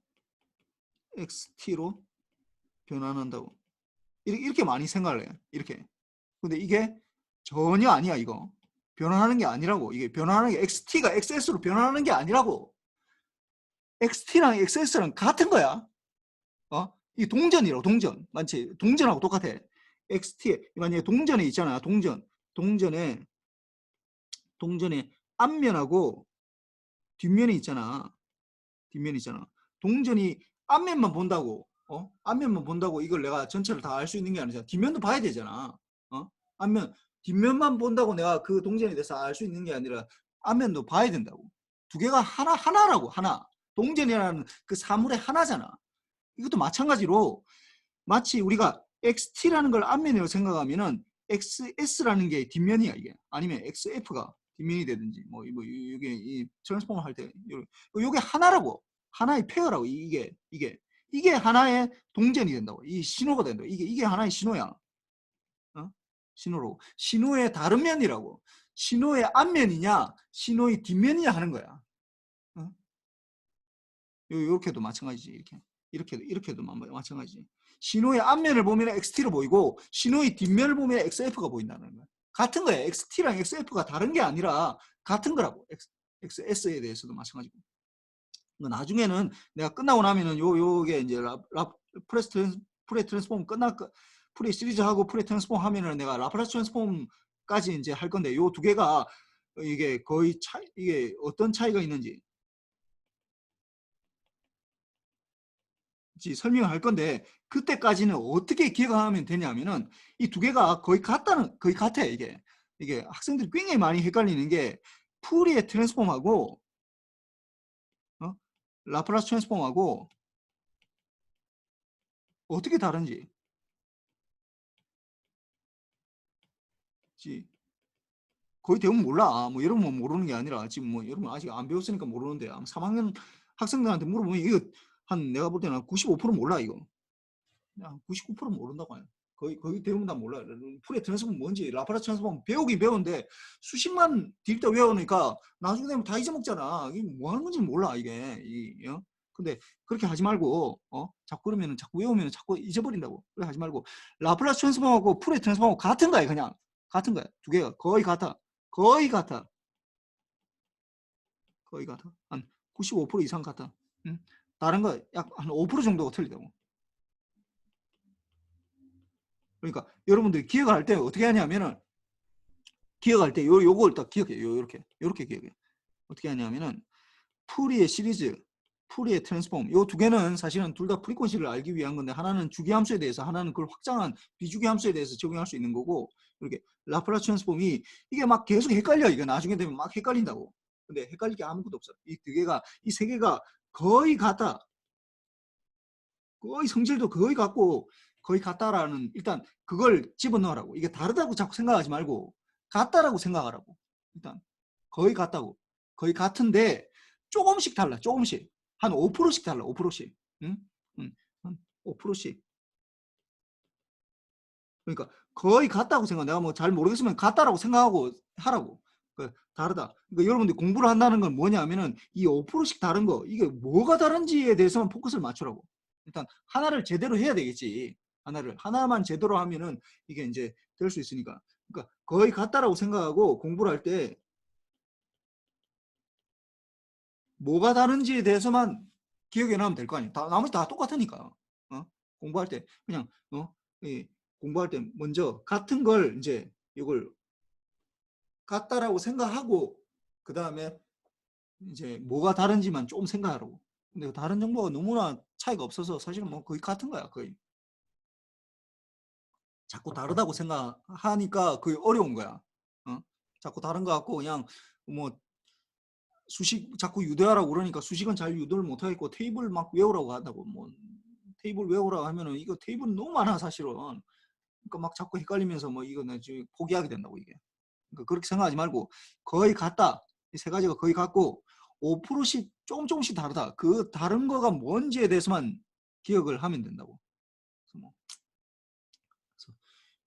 XT로 변환한다고. 이렇게 많이 생각을 해요. 이렇게. 근데 이게 전혀 아니야 이거. 변환하는 게 아니라고. 이게 변환하는 게 XT가 XS로 변환하는 게 아니라고. XT랑 XS랑 같은 거야. 이 동전이라고 동전. 맞지? 동전하고 똑같아. XT 만약에 동전에 있잖아. 동전에 앞면하고 뒷면이 있잖아. 동전이 앞면만 본다고. 앞면만 본다고 이걸 내가 전체를 다 알 수 있는 게 아니잖아. 뒷면도 봐야 되잖아. 뒷면만 본다고 내가 그 동전에 대해서 알 수 있는 게 아니라 앞면도 봐야 된다고. 두 개가 하나라고 하나. 동전이라는 그 사물의 하나잖아. 이것도 마찬가지로 마치 우리가 XT라는 걸 앞면으로 생각하면은 XS라는 게 뒷면이야 이게. 아니면 XF가 뒷면이 되든지 뭐 이게 이 트랜스포머 할 때 이게 하나라고. 하나의 페어라고 이게 하나의 동전이 된다고. 이 신호가 된다고. 이게 하나의 신호야. 신호로. 신호의 다른 면이라고. 신호의 앞면이냐 신호의 뒷면이냐 하는 거야. 이렇게도 마찬가지지. 이렇게도 마찬가지지. 신호의 앞면을 보면 XT로 보이고 신호의 뒷면을 보면 XF가 보인다는 거야. 같은 거야. XT랑 XF가 다른 게 아니라 같은 거라고. XS에 대해서도 마찬가지고. 나중에는 내가 끝나고 나면은 요게 이제 프레 트랜스폼 프레 시리즈하고 프레 트랜스폼 하면은 내가 라플라스 트랜스폼까지 이제 할 건데 요 두 개가 이게 거의 이게 어떤 차이가 있는지 설명을 할 건데 그때까지는 어떻게 기억하면 되냐면은 이 두 개가 거의 같아. 이게 학생들이 굉장히 많이 헷갈리는 게 푸리에 트랜스폼하고 라플라스 트랜스폼하고 어떻게 다른지 거의 대부분 몰라. 뭐 여러분 모르는 게 아니라 지금 뭐 여러분 아직 안 배웠으니까 모르는데 아마 3학년 학생들한테 물어보면 이거 내가 볼 때는 95% 몰라 이거. 99% 모른다고 해요. 거의 대부분 다 몰라. 풀의 트랜스폼 뭔지 라플라스 트랜스폼 배우긴 배우는데 수십만 딜다 외우니까 나중에 되면 다 잊어먹잖아. 이게 뭐 하는 건지 몰라 이게. 근데 그렇게 하지 말고 자꾸 그러면 자꾸 외우면 자꾸 잊어버린다고. 그래 하지 말고 라플라스 트랜스폼하고 풀의 트랜스폼하고 같은 거야 그냥. 같은 거야. 두 개가 거의 같아. 한 95% 이상 같아. 다른 거 약 한 5% 정도가 틀리다고. 그러니까 여러분들이 기억을 할 때 어떻게 하냐면은 기억할 때 요걸 딱 기억해. 요렇게 기억해. 어떻게 하냐면은 푸리의 시리즈, 푸리의 트랜스폼 요 두 개는 사실은 둘 다 프리퀀시를 알기 위한 건데 하나는 주기함수에 대해서 하나는 그걸 확장한 비주기함수에 대해서 적용할 수 있는 거고 이렇게 라플라스 트랜스폼이 이게 막 계속 헷갈려. 이거 나중에 되면 막 헷갈린다고. 근데 헷갈릴 게 아무것도 없어. 이 세 개가 거의 같아. 거의 성질도 거의 같다라는 일단 그걸 집어넣으라고. 이게 다르다고 자꾸 생각하지 말고 같다라고 생각하라고. 일단 거의 같다고. 거의 같은데 조금씩 달라. 조금씩. 한 5%씩 달라. 5%씩. 응? 한 5%씩. 그러니까 거의 같다고 생각. 내가 뭐 잘 모르겠으면 같다라고 생각하고 하라고. 다르다. 그러니까 여러분들이 공부를 한다는 건 뭐냐면은 이 5%씩 다른 거 이게 뭐가 다른지에 대해서만 포커스를 맞추라고. 일단 하나를 제대로 해야 되겠지. 하나만 제대로 하면은 이게 이제 될 수 있으니까. 그러니까 거의 같다라고 생각하고 공부를 할 때 뭐가 다른지에 대해서만 기억에 남으면 될 거 아니야. 나머지 다 똑같으니까. 공부할 때 그냥 공부할 때 먼저 같은 걸 이제 이걸 같다라고 생각하고 그 다음에 이제 뭐가 다른지만 조금 생각하라고. 근데 다른 정보가 너무나 차이가 없어서 사실은 뭐 거의 같은 거야. 거의. 자꾸 다르다고 생각하니까 그게 어려운 거야. 자꾸 다른 거 같고 그냥 뭐 수식 자꾸 유도하라고 그러니까 수식은 잘 유도를 못하겠고 테이블 막 외우라고 한다고 뭐 테이블 외우라고 하면은 이거 테이블 너무 많아 사실은. 그러니까 막 자꾸 헷갈리면서 뭐 이거 나 지금 포기하게 된다고 이게. 그러니까 그렇게 생각하지 말고 거의 같다. 이 세 가지가 거의 같고 5%씩 조금씩 다르다. 그 다른 거가 뭔지에 대해서만 기억을 하면 된다고. 그래서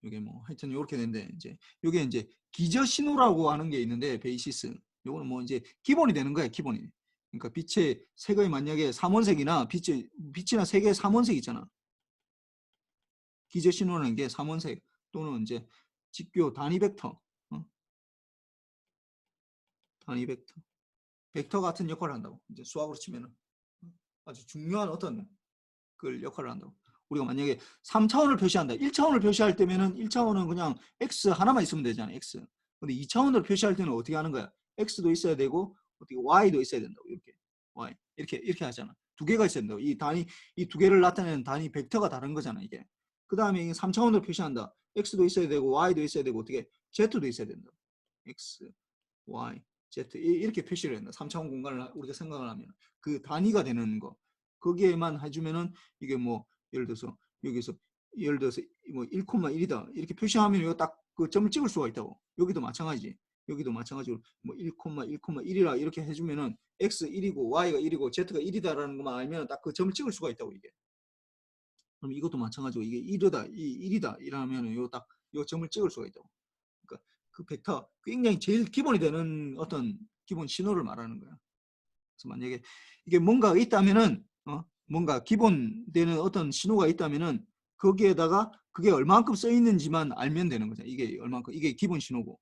이게 뭐 하여튼 이렇게 되는데 이제 이게 이제 기저 신호라고 하는 게 있는데 베이시스. 요거는 뭐 이제 기본이 되는 거야, 기본이. 그러니까 빛의 색의 만약에 삼원색이나 빛이나 색의 삼원색 있잖아. 기저 신호라는 게 삼원색 또는 이제 직교 단위 벡터. 단위 벡터. 벡터 같은 역할을 한다고. 이제 수학으로 치면은 아주 중요한 어떤 그 역할을 한다고. 우리가 만약에 3차원을 표시한다. 1차원을 표시할 때면은 1차원은 그냥 x 하나만 있으면 되잖아. x. 근데 2차원으로 표시할 때는 어떻게 하는 거야? x도 있어야 되고 어떻게 y도 있어야 된다고. 이렇게. y. 이렇게 하잖아. 두 개가 있어야 된다고. 이 두 개를 나타내는 단위 벡터가 다른 거잖아, 이게. 그다음에 3차원으로 표시한다. x도 있어야 되고 y도 있어야 되고 어떻게 z도 있어야 된다. x, y, z 이렇게 표시를 한다. 3차원 공간을 우리가 생각을 하면 그 단위가 되는 거. 거기에만 해주면은 이게 뭐 예를 들어서 여기서 예를 들어서 뭐 1,1이다 이렇게 표시하면 이거 딱 그 점을 찍을 수가 있다고. 여기도 마찬가지. 여기도 마찬가지로 뭐 1,1,1이라 이렇게 해주면은 x 1이고 y가 1이고 z가 1이다라는 것만 알면 딱 그 점을 찍을 수가 있다고 이게. 그럼 이것도 마찬가지고 이게 1이다 이러면 요 점을 찍을 수가 있다고. 그러니까 그 벡터 굉장히 제일 기본이 되는 어떤 기본 신호를 말하는 거야. 그래서 만약에 이게 뭔가 있다면은 뭔가 기본되는 어떤 신호가 있다면은 거기에다가 그게 얼마만큼 써 있는지만 알면 되는 거죠. 이게 얼마만큼 이게 기본 신호고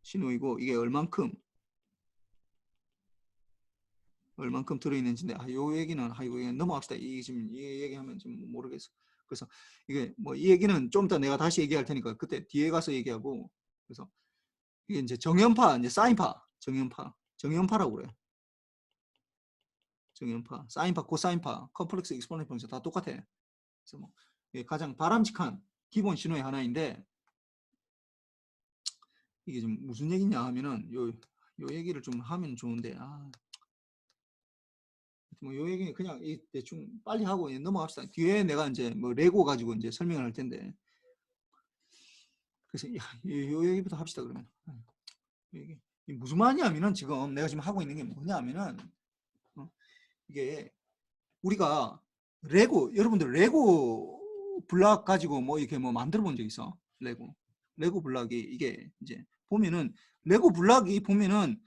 신호이고 이게 얼만큼 들어 있는지인데 요 얘기는 이거 넘어갑시다. 이게 지금 이 얘기하면 좀 모르겠어. 그래서 이게 뭐 이 얘기는 좀 이따 내가 다시 얘기할 테니까 그때 뒤에 가서 얘기하고. 그래서 이게 이제 정연파, 이제 사인파, 정연파라고 그래. 정연파, 사인파, 코사인파, 컴플렉스 익스포넨셜 펑션 다 똑같아. 그래서 뭐 가장 바람직한 기본 신호의 하나인데 이게 좀 무슨 얘기냐 하면은 요 얘기를 좀 하면 좋은데 뭐 요 얘기는 그냥 대충 빨리 하고 넘어갑시다. 뒤에 내가 이제 뭐 레고 가지고 이제 설명을 할 텐데 그래서 요 얘기부터 합시다 그러면. 이게 무슨 말이냐면은 지금 내가 지금 하고 있는 게 뭐냐면은 이게 우리가 여러분들 레고 블락 가지고 뭐 이렇게 뭐 만들어 본 적 있어? 레고 블락이 이게 이제 보면은 레고 블락이 보면은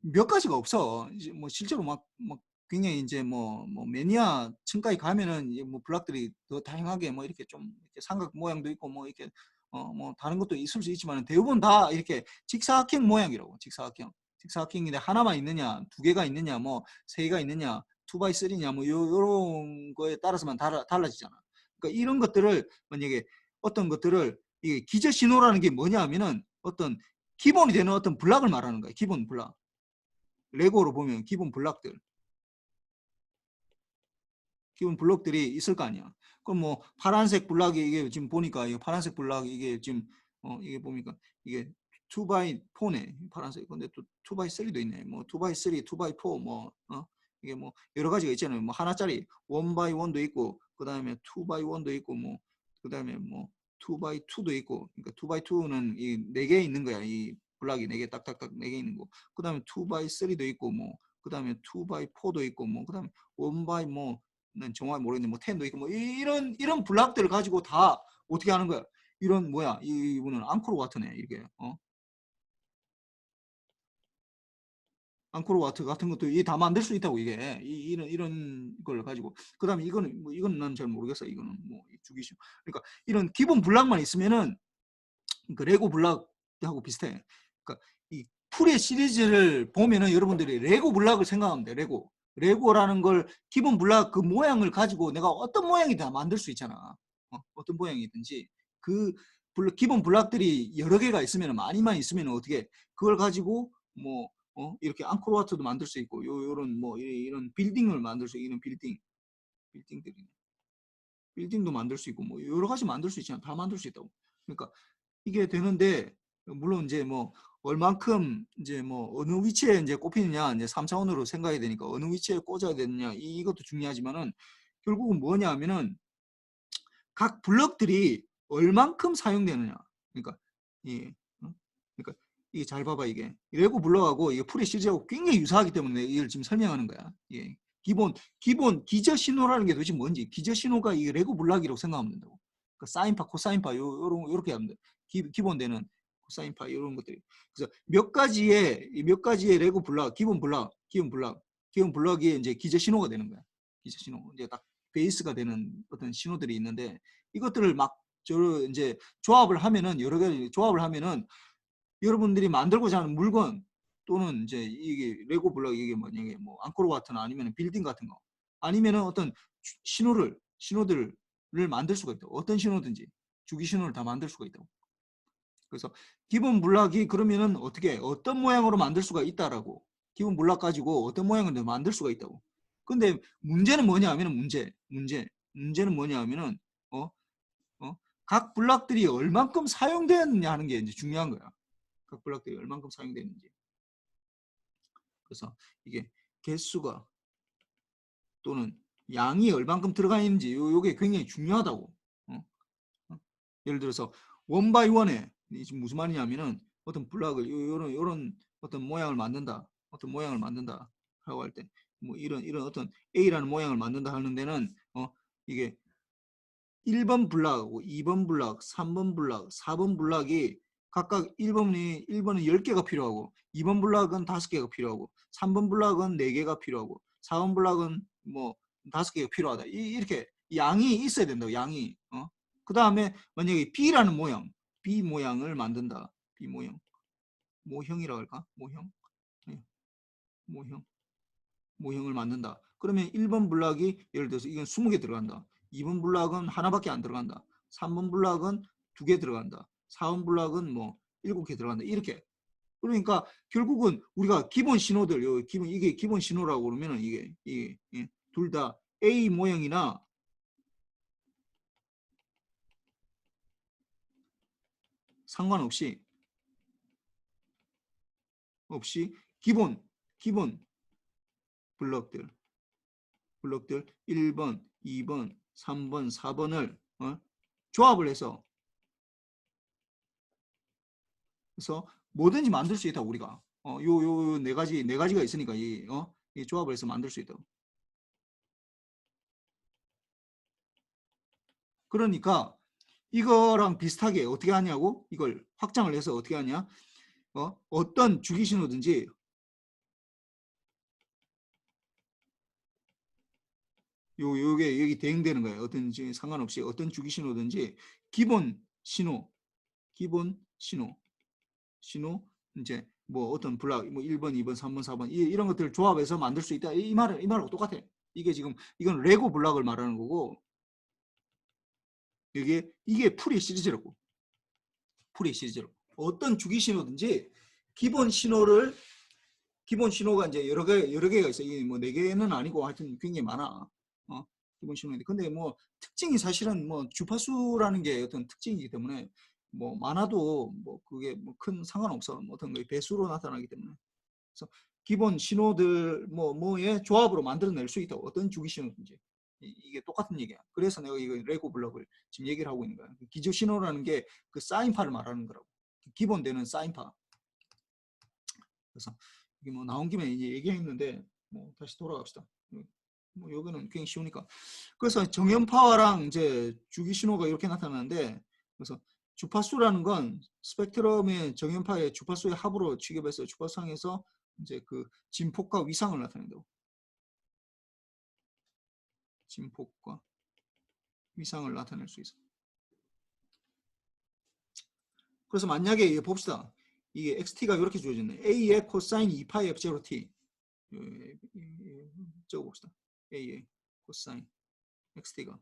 몇 가지가 없어. 이제 뭐 실제로 막 굉장히 이제 뭐 매니아 층까지 가면은 뭐 블락들이 더 다양하게 뭐 이렇게 좀 이렇게 삼각 모양도 있고 뭐 이렇게 뭐 다른 것도 있을 수 있지만 대부분 다 이렇게 직사각형 모양이라고. 직사각형인데 하나만 있느냐, 두 개가 있느냐, 뭐 세 개가 있느냐, 2x3냐 뭐 요런 거에 따라서만 달라지잖아. 그러니까 이런 것들을 만약에 어떤 것들을 이게 기저 신호라는 게 뭐냐 하면은 어떤 기본이 되는 어떤 블락을 말하는 거야. 기본 블락. 레고로 보면 기본 블록들이 있을 거 아니야. 그럼 뭐 파란색 블락이 이게 지금 보니까 이 파란색 블락 이게 지금 이게 보니까 이게 2x4네 파란색. 근데 또 2x3도 있네. 뭐 2x3, 2x4 뭐 이게 뭐 여러 가지가 있잖아요. 뭐 하나짜리 1x1도 있고, 그 다음에 2x1도 있고, 뭐 그 다음에 뭐 2x2도 있고, 그러니까 2x2는 이 4개 있는 거야. 이 블락이 4개 딱딱딱 4개 있는 거. 그 다음에 2x3도 있고, 뭐 그 다음에 2x4도 있고, 뭐 그 다음에 1x 뭐는 정확히 모르겠는데 뭐 10도 있고, 뭐 이런 블락들을 가지고 다 어떻게 하는 거야? 이런 뭐야? 이분은 앙코르 와트네. 이게 앙코르 와트 같은 것도 이게 다 만들 수 있다고 이게 이런 걸 가지고 그다음에 이거는 뭐 이건 난 잘 모르겠어. 이거는 뭐 주기식. 그러니까 이런 기본 블락만 있으면은 그 레고 블락하고 비슷해. 그러니까 이 풀의 시리즈를 보면은 여러분들이 레고 블락을 생각하면 돼. 레고라는 걸 기본 블락 그 모양을 가지고 내가 어떤 모양이든 다 만들 수 있잖아. 어떤 모양이든지 그 기본 블락들이 여러 개가 있으면 많이만 있으면 어떻게 그걸 가지고 뭐 이렇게 앙코르와트도 만들 수 있고 요런 뭐 이런 빌딩을 만들 수 있는 빌딩들이 빌딩도 만들 수 있고 뭐 여러 가지 만들 수 있잖아. 다 만들 수 있다고. 그러니까 이게 되는데 물론 이제 뭐 얼만큼 이제 뭐 어느 위치에 이제 꼽히느냐 이제 3차원으로 생각해야 되니까 어느 위치에 꽂아야 되느냐 이것도 중요하지만은 결국은 뭐냐 하면은 각 블럭들이 얼만큼 사용되느냐. 그러니까 이 그러니까 이게 잘 봐봐 이게 레고 블럭하고 이게 풀의 시리즈하고 굉장히 유사하기 때문에 이걸 지금 설명하는 거야. 예. 기본 기저 신호라는 게 도대체 뭔지 기저 신호가 이 레고 블럭이라고 생각하면 된다고. 그러니까 사인파, 코사인파 요렇게 하면 돼. 기본되는 코사인파 이런 것들이. 그래서 몇 가지의 레고 블럭, 기본 블럭이 이제 기저 신호가 되는 거야. 기저 신호. 이제 딱 베이스가 되는 어떤 신호들이 있는데 이것들을 막 이제 조합을 하면은 여러 가지 조합을 하면은 여러분들이 만들고자 하는 물건 또는 이제 이게 레고 블럭 이게 만약에 뭐 앙코르 와트나 아니면 빌딩 같은 거 아니면은 어떤 신호들을 만들 수가 있다. 어떤 신호든지 주기 신호를 다 만들 수가 있다고. 그래서 기본 블럭이 그러면은 어떻게 어떤 모양으로 만들 수가 있다라고 기본 블럭 가지고 어떤 모양을 만들 수가 있다고. 근데 문제는 뭐냐 하면은 문제는 뭐냐 하면은 각 블럭들이 얼만큼 사용되느냐 하는 게 이제 중요한 거야. 각 블럭들이 얼만큼 사용되는지. 그래서 이게 개수가 또는 양이 얼만큼 들어가 있는지 요게 굉장히 중요하다고. 예를 들어서 원바이원에 지금 무슨 말이냐면은 어떤 블럭을 요런 어떤 모양을 만든다. 하고 할 때 뭐 이런 어떤 A라는 모양을 만든다 하는 데는 이게 1번 블럭하고 2번 블럭, 3번 블럭, 4번 블럭이 각각 1번은 10개가 필요하고 2번 블럭은 5개가 필요하고 3번 블럭은 4개가 필요하고 4번 블럭은 뭐 5개가 필요하다. 이렇게 양이 있어야 된다고. 양이. 그 다음에 만약에 B라는 모양, B 모양을 만든다. B 모양. 모형이라고 할까? 모형. 네. 모형을 만든다. 그러면 1번 블럭이 예를 들어서 이건 20개 들어간다. 2번 블럭은 하나밖에 안 들어간다. 3번 블럭은 2개 들어간다. 4번 블럭은 뭐 7개 들어간다. 이렇게. 그러니까 결국은 우리가 기본 신호들, 이게 기본 신호라고 그러면은 이게 둘 다 A 모형이나 상관없이 기본 블럭들 1번, 2번, 3번, 4번을 조합을 해서 뭐든지 만들 수 있다 우리가. 요 네 가지가 있으니까 이 조합을 해서 만들 수 있다. 그러니까 이거랑 비슷하게 어떻게 하냐고 이걸 확장을 해서 어떻게 하냐? 어떤 주기 신호든지 요게 여기 대응되는 거예요. 어떤 상관없이 어떤 주기 신호든지 기본 신호 이제 뭐 어떤 블락 뭐 1번, 2번, 3번, 4번 이런 것들을 조합해서 만들 수 있다. 이 말하고 똑같아. 이게 지금 이건 레고 블락을 말하는 거고 이게 풀이 시리즈라고. 풀이 시리즈라고. 어떤 주기 신호든지 기본 신호가 이제 여러 개가 있어. 이게 뭐 4개는 아니고 하여튼 굉장히 많아. 기본 신호인데. 근데 뭐 특징이 사실은 뭐 주파수라는 게 어떤 특징이기 때문에 뭐 많아도 뭐 그게 뭐 큰 상관없어. 뭐 어떤 배수로 나타나기 때문에. 그래서 기본 신호들 뭐의 조합으로 만들어낼 수 있다고. 어떤 주기 신호든지. 이게 똑같은 얘기야. 그래서 내가 이거 레고 블럭을 지금 얘기를 하고 있는 거야. 기저 신호라는 게 그 사인파를 말하는 거라고. 기본되는 사인파. 그래서 이게 뭐 나온 김에 이제 얘기했는데 뭐 다시 돌아갑시다. 뭐 여기는 굉장히 쉬우니까. 그래서 정연파와랑 이제 주기 신호가 이렇게 나타나는데, 그래서 주파수라는 건 스펙트럼의 정연파의 주파수의 합으로 취급해서 주파수상에서 이제 그 진폭과 위상을 나타낸다고. 진폭과 위상을 나타낼 수 있어. 그래서 만약에 이게 봅시다. 이게 xt가 이렇게 주어졌네. a의 코사인 2파이 f0t. 적어봅시다. a의 코사인 xt가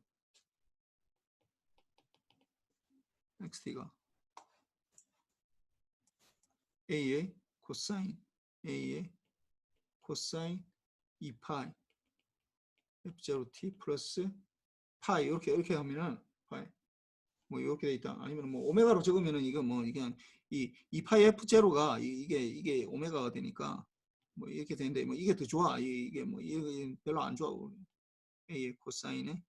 a의 코사인 2파이 f0t 플러스 파이 이렇게 하면은 파이 뭐 이렇게 돼 있다. 아니면 뭐 오메가로 적으면은 이거 뭐 그냥 이 2파이 f0가 이게 오메가가 되니까 뭐 이렇게 되는데 뭐 이게 더 좋아. 이게 뭐 이게 별로 안 좋아. a의 코사인에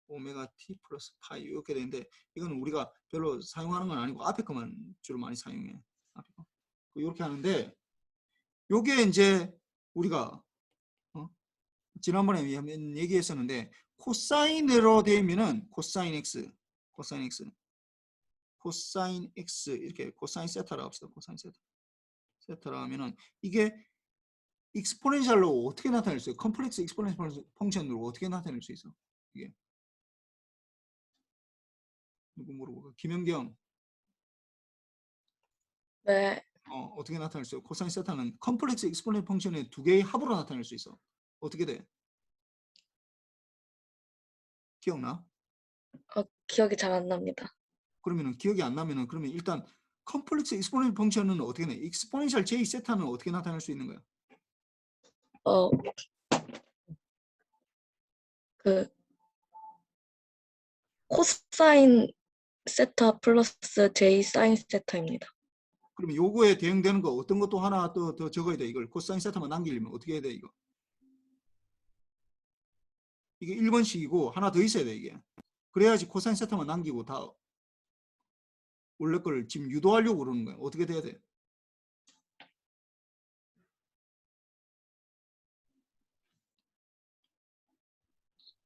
오메가 t 플러스 파이 이렇게 되는데 이거는 우리가 별로 사용하는 건 아니고 앞에 것만 주로 많이 사용해. 앞에 거. 이렇게 하는데 요게 이제 우리가 지난번에 얘기했었는데 코사인으로 되면은 코사인 x 이렇게 코사인 세타라고 합시다. 코사인 세타라 하면은 이게 익스포넨셜로 어떻게 나타낼 수 있어요? 컴플렉스 익스포넨셜 펑션으로 어떻게 나타낼 수 있어? 이게 누구 물어볼까? 김연경. 네. 어떻게 나타낼 수 있어요? 코사인 세타는 컴플렉스 익스포넨셜 펑션의 두 개의 합으로 나타낼 수 있어. 어떻게 돼? 기억나? 기억이 잘 안 납니다. 그러면은 기억이 안 나면은 그러면 일단 컴플렉스 익스포넨셜 펑션은 어떻게 돼? 익스포넨셜 j 세타는 어떻게 나타낼 수 있는 거야? 어, 그 코사인 세타 플러스 제이 사인 세타입니다. 그러면 요거에 대응되는 거 어떤 것도 하나 더 적어야 돼. 이걸 코사인 세타만 남기려면 어떻게 해야 돼 이거? 이게 1번씩이고 하나 더 있어야 돼 이게. 그래야지 코사인 세타만 남기고 다 원래 걸 지금 유도하려고 그러는 거야. 어떻게 돼야 돼?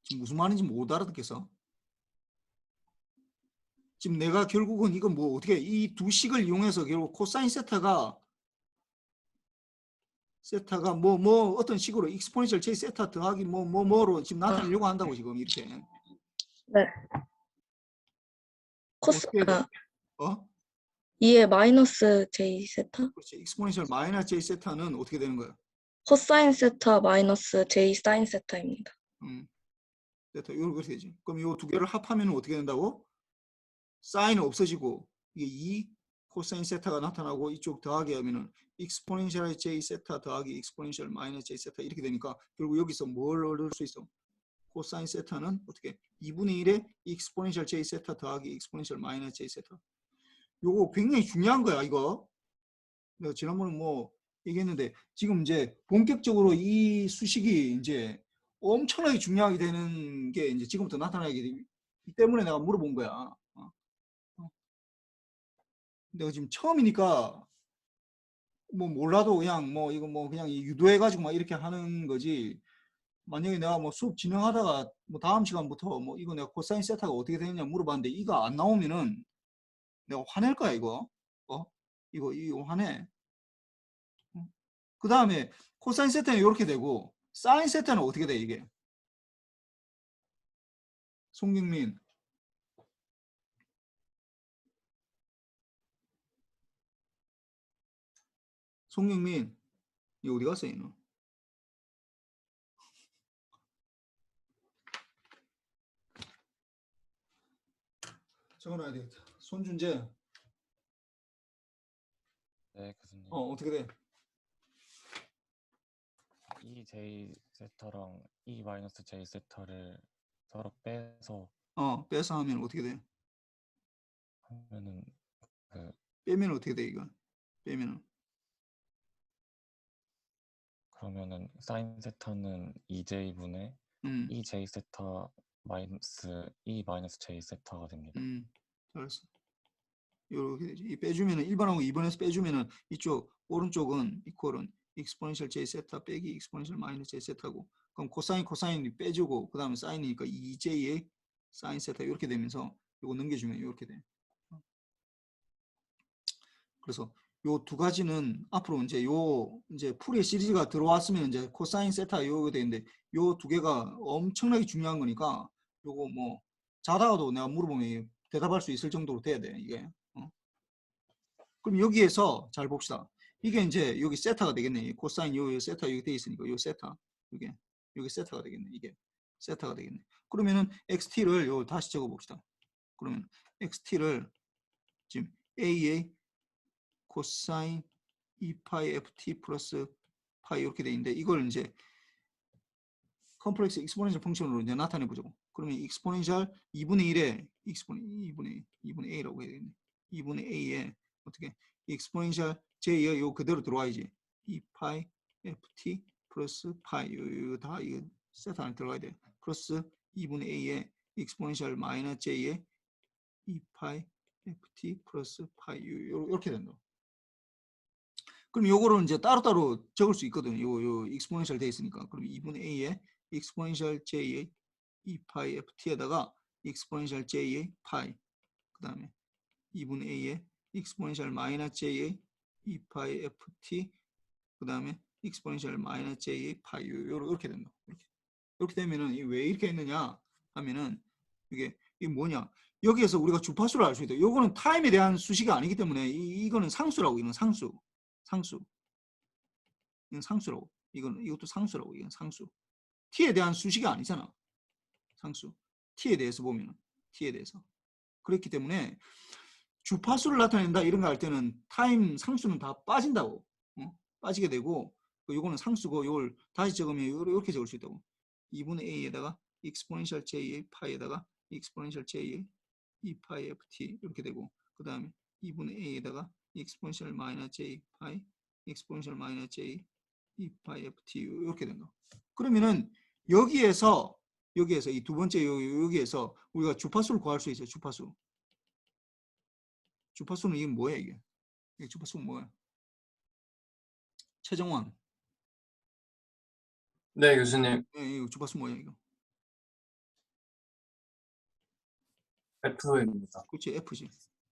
지금 무슨 말인지 못 알아듣겠어. 지금 내가 결국은 이거 뭐 어떻게 이 두 식을 이용해서 결국 코사인 세타가 뭐 어떤 식으로 익스포넨셜 j 세타 더하기 뭐로 지금 나타내려고 한다고 지금 이렇게. 네. 어떻게 해야 돼? 2의 마이너스 제이 세타? 그렇지. 익스포넨셜 마이너스 j 세타는 어떻게 되는 거야? 코사인 세타 마이너스 제이 사인 세타입니다. 세타 이렇게 되지. 그럼 이 두 개를 합하면 어떻게 된다고? 사인은 없어지고 이게 2 코사인 세타가 나타나고 이쪽 더하기 하면은 익스포넨셜 j 세타 더하기 익스포넨셜 마이너스 j 세타 이렇게 되니까 결국 여기서 뭘 얻을 수 있어? 코사인 세타는 어떻게 2분의 1의 익스포넨셜 j 세타 더하기 익스포넨셜 마이너스 j 세타. 요거 굉장히 중요한 거야 이거. 내가 지난번에 뭐 얘기했는데 지금 이제 본격적으로 이 수식이 이제 엄청나게 중요하게 되는 게 이제 지금부터 나타나기 때문에 내가 물어본 거야. 내가 지금 처음이니까 뭐 몰라도 그냥 뭐 이거 뭐 그냥 유도해가지고 막 이렇게 하는 거지. 만약에 내가 뭐 수업 진행하다가 뭐 다음 시간부터 뭐 이거 내가 코사인 세타가 어떻게 되느냐 물어봤는데 이거 안 나오면은 내가 화낼 거야 이거. 이거 화내. 그 다음에 코사인 세타는 이렇게 되고 사인 세타는 어떻게 돼 이게? 송경민. 송경민. 이거 어디 갔어 얘는? 적어놔야 되겠다. 손준재. 네, 교수님. 어떻게 돼? EJ 세터랑 E 마이너스 J 세터를 서로 빼서 빼서 하면 어떻게 돼? 하면은 그 빼면 어떻게 돼 이거? 빼면은 그러면은 사인 세타는 2j분의 음, 2j 세타 마이너스 2 마이너스 j 세타가 됩니다. 잘했어. 이렇게 되지. 이 빼주면은 1번하고 2번에서 빼주면은 이쪽 오른쪽은 이퀄은 익스포넨셜 j 세타 빼기 익스포넨셜 마이너스 j 세타고, 그럼 코사인 빼주고 그 다음에 사인이니까 2j의 사인 세타 이렇게 되면서 이거 넘겨주면 이렇게 돼. 그래서 요 두 가지는 앞으로 이제 풀의 시리즈가 들어왔으면 이제 코사인 세타 요거 되는데 요 두 개가 엄청나게 중요한 거니까 요거 뭐 자다가도 내가 물어보면 대답할 수 있을 정도로 돼야 돼 이게. 그럼 여기에서 잘 봅시다. 이게 이제 여기 세타가 되겠네. 코사인 요 세타 여기 돼 있으니까 요 세타 여기 세타가 되겠네. 이게 세타가 되겠네. 그러면은 xt를 요 다시 적어 봅시다. 그러면 xt를 지금 a의 코사인 2파이 ft 플러스 파이 이렇게 돼 있는데 이걸 이제 컴플렉스 익스포넨셜 펑션으로 이제 나타내 보자고. 그러면 익스포넨셜 2분의 1에 2분의 a라고 해야 되겠네. 2분의 a에 어떻게 익스포넨셜 j에 요 그대로 들어와야지. 2파이 ft 플러스 파이 이거 다 이거 세트 안에 들어가야 돼. 플러스 2분의 a에 익스포넨셜 마이너스 j에 2파이 ft 플러스 파이 이렇게 된다. 그럼 요거를 이제 따로따로 적을 수 있거든요. 요 익스포넨셜 돼 있으니까. 그럼 2분의 a에 익스포넨셜 j의 2파이 ft에다가 익스포넨셜 j의 파이, 그 다음에 2분의 a에 익스포넨셜 마이너스 j의 2파이 ft, 그 다음에 익스포넨셜 마이너스 j의 파이 이렇게 된다. 이렇게 되면은 왜 이렇게 했느냐 하면은 이게 뭐냐? 여기에서 우리가 주파수를 알 수 있다. 요거는 타임에 대한 수식이 아니기 때문에 이거는 상수라고. 이건 상수. 이건 상수라고. 이것도 상수라고. 이건 상수. t에 대한 수식이 아니잖아. 상수. t에 대해서 보면은 t에 대해서. 그렇기 때문에 주파수를 나타낸다 이런 거 할 때는 타임 상수는 다 빠진다고. 빠지게 되고 요거는 상수고 요걸 다시 적으면 이렇게 적을 수 있다고. 2분의 a에다가 익스포넨셜 j의 파이에다가 익스포넨셜 j의 2파이 ft 이렇게 되고, 그 다음에 2분의 a에다가 익스포넨셜 마이너스 j 파이 익스포넨셜 마이너스 j 2파이 ft 이렇게 된다. 그러면은 여기에서 이 두 번째 여기에서 우리가 주파수를 구할 수 있어요. 주파수는 이게 뭐야 이게? 주파수는 뭐야? 최정원. 네, 교수님. 이거 주파수 뭐야 이거? F입니다. 그렇지, F지.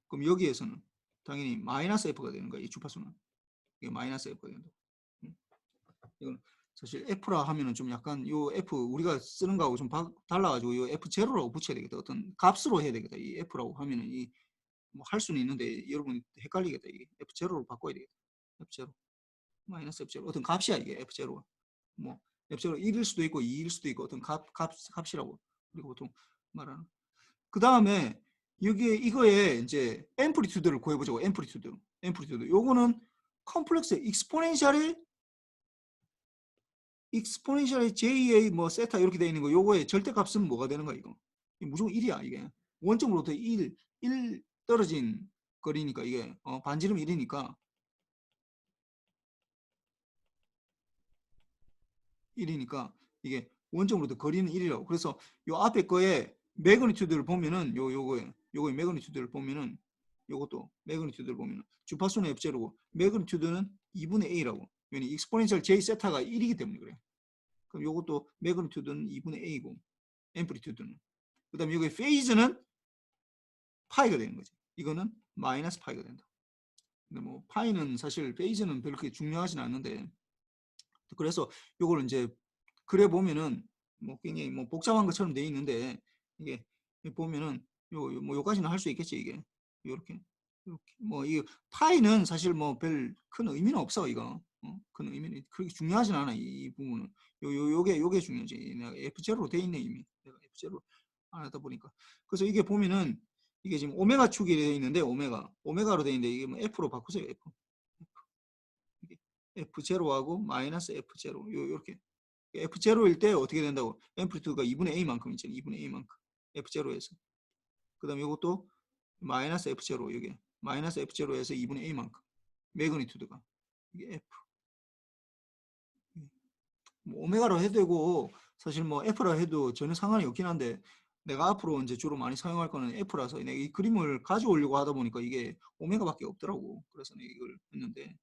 그럼 여기에서는 당연히 마이너스 F가 되는 거야. 이 주파수는. 이게 마이너스 F가 된다. 이건 사실 F라 하면은 좀 약간 요 F 우리가 쓰는 거하고 좀 달라가지고 요 F0라고 붙여야 되겠다. 어떤 값으로 해야 되겠다. 이 F라고 하면은 이 뭐 할 수는 있는데 여러분 헷갈리겠다. 이게 F0로 바꿔야 되겠다. F0 마이너스 F0 어떤 값이야 이게 F0가. 뭐 F0 1일 수도 있고 2일 수도 있고 어떤 값이라고 우리가 보통 말하는. 그 다음에 여기에 이거에 이제 앰플리튜드를 구해보자고. 앰플리튜드. 요거는 컴플렉스 익스포넨셜의 JA 뭐 세타 이렇게 되어 있는 거. 요거의 절대값은 뭐가 되는 거야 이거? 무조건 1이야 이게. 원점으로부터 1 떨어진 거리니까 이게 반지름 1이니까 이게 원점으로부터 거리는 1이라고. 그래서 요 앞에 거에 매그니튜드를 보면은 요거의 매그니튜드를 보면은 요것도 매그니튜드를 보면은 주파수는 F0고 매그니튜드는 2분의 A라고. 왜냐면 익스포넨셜 J 세타가 1이기 때문에 그래. 그럼 요것도 매그니튜드는 2분의 A고 앰플리튜드는. 그 다음에 여기 페이즈는 파이가 되는 거지. 이거는 마이너스 파이가 된다. 근데 뭐 파이는 사실 페이즈는 별로 그렇게 중요하진 않는데, 그래서 요걸 이제 그래 보면은 뭐 굉장히 뭐 복잡한 것처럼 돼 있는데 이게 보면은 뭐 요까지는 할 수 있겠지 이게. 요렇게 뭐 이 파이는 사실 뭐 별 큰 의미는 없어 이거. 큰 의미는 그렇게 중요하진 않아 이 부분은. 요게 중요하지. 내가 F0로 돼 있네 이미. 내가 F0로 안 하다 보니까. 그래서 이게 보면은 이게 지금 오메가 축이 돼 있는데 오메가로 돼 있는데 이게 뭐 F로 바꾸세요. F. 이게 F0하고 마이너스 F0 요렇게. F0일 때 어떻게 된다고? 앰플리튜드가 2분의 A만큼 있잖아요. 2분의 A만큼. F0에서. 그 다음에 이것도 마이너스 F0 이게 마이너스 F0에서 2분의 A만큼. 매그니튜드가 이게 F. 뭐 오메가로 해도 되고 사실 뭐 F라 해도 전혀 상관이 없긴 한데 내가 앞으로 이제 주로 많이 사용할 거는 F라서 내가 이 그림을 가져오려고 하다 보니까 이게 오메가밖에 없더라고. 그래서 내가 이걸 했는데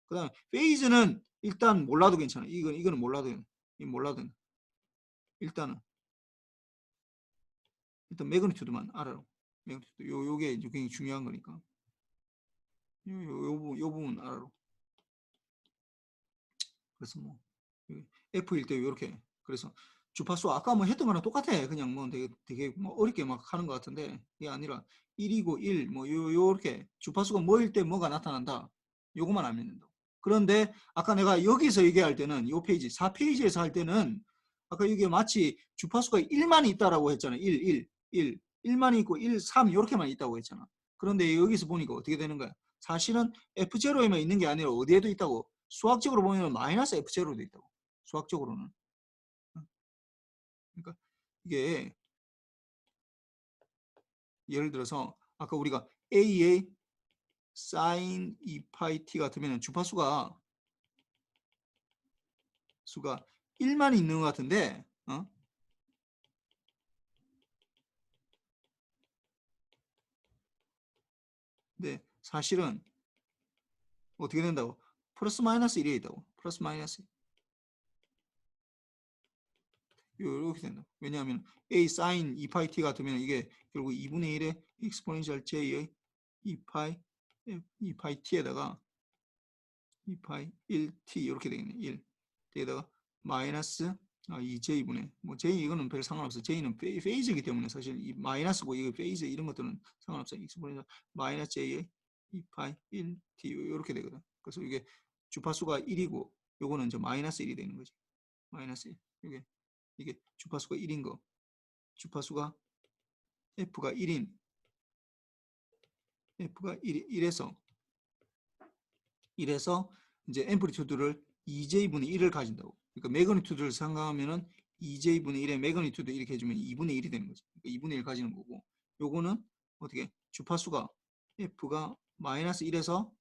그다음에 페이즈는 일단 몰라도 괜찮아. 이거는 몰라도 이 몰라도 돼. 일단 매그니튜드만 알아라. 매그니튜드 요게 이제 굉장히 중요한 거니까 요 부분 알아라. 그래서 뭐 F일 때 이렇게 그래서 주파수 아까 뭐 했던 거랑 똑같아. 그냥 뭐 되게 뭐 어렵게 막 하는 것 같은데 이게 아니라 1이고 1 뭐 요렇게 주파수가 뭐일 때 뭐가 나타난다. 요것만 알면 된다. 그런데 아까 내가 여기서 얘기할 때는 요 페이지 4페이지에서 할 때는 아까 이게 마치 주파수가 1만 있다라고 했잖아. 1만 있고 1, 3 이렇게만 있다고 했잖아. 그런데 여기서 보니까 어떻게 되는 거야? 사실은 F0에만 있는 게 아니라 어디에도 있다고. 수학적으로 보면 마이너스 F0도 있다고. 수학적으로는. 그러니까 이게 예를 들어서 아까 우리가 A의 sin 2파이 t 같으면 주파수가 1만 있는 것 같은데 근데 사실은 어떻게 된다고? 플러스 마이너스 1에 있다고. 플러스 마이너스 이렇게 된다. 왜냐하면 A sin 2파이 t 같으면 이게 결국 2분의 1의 exponential j의 2파이 t에다가 2파이 1t 이렇게 되겠네. 1 여기다가 마이너스 2j분의 뭐 j 이거는 별 상관없어. j는 페이즈이기 때문에 사실 이 마이너스고 이거 페이즈 이런 것들은 상관없어. exponential 마이너스 j의 2파이 1t 이렇게 되거든. 그래서 이게 주파수가 1이고 요거는 이제 마이너스 1이 되는 거지. 마이너스 1. 이게 주파수가 1인 거. 주파수가 F가 1인 F가 1에서 이제 앰플리튜드를 2j분의 1을 가진다고. 그러니까 매그니튜드를 생각하면은 2j분의 1의 매그니튜드 이렇게 해주면 2분의 1이 되는 거죠. 그러니까 2분의 1 가지는 거고. 요거는 어떻게 주파수가 F가 마이너스 1에서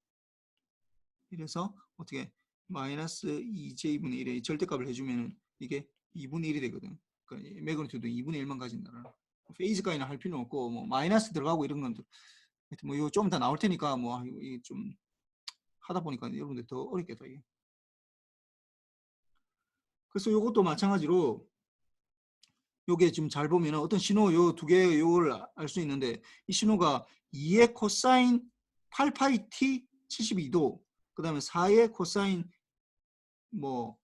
어떻게 마이너스 2j분의 1의 절대값을 해주면은 이게 2분의 1이 되거든. 그러니까 매그니튜드 2분의 1만 가진다는. 페이즈 가이나 할 필요는 없고 뭐 마이너스 들어가고 이런 건 뭐 이거 좀 더 나올 테니까 뭐 이게 좀 하다 보니까 여러분들 더 어렵겠다 이게. 그래서 이것도 마찬가지로 요게 지금 잘 보면 어떤 신호 요 두 개 요걸 알 수 있는데 이 신호가 2의 코사인 8파이 t 72도 그 다음에 4의 코사인 뭐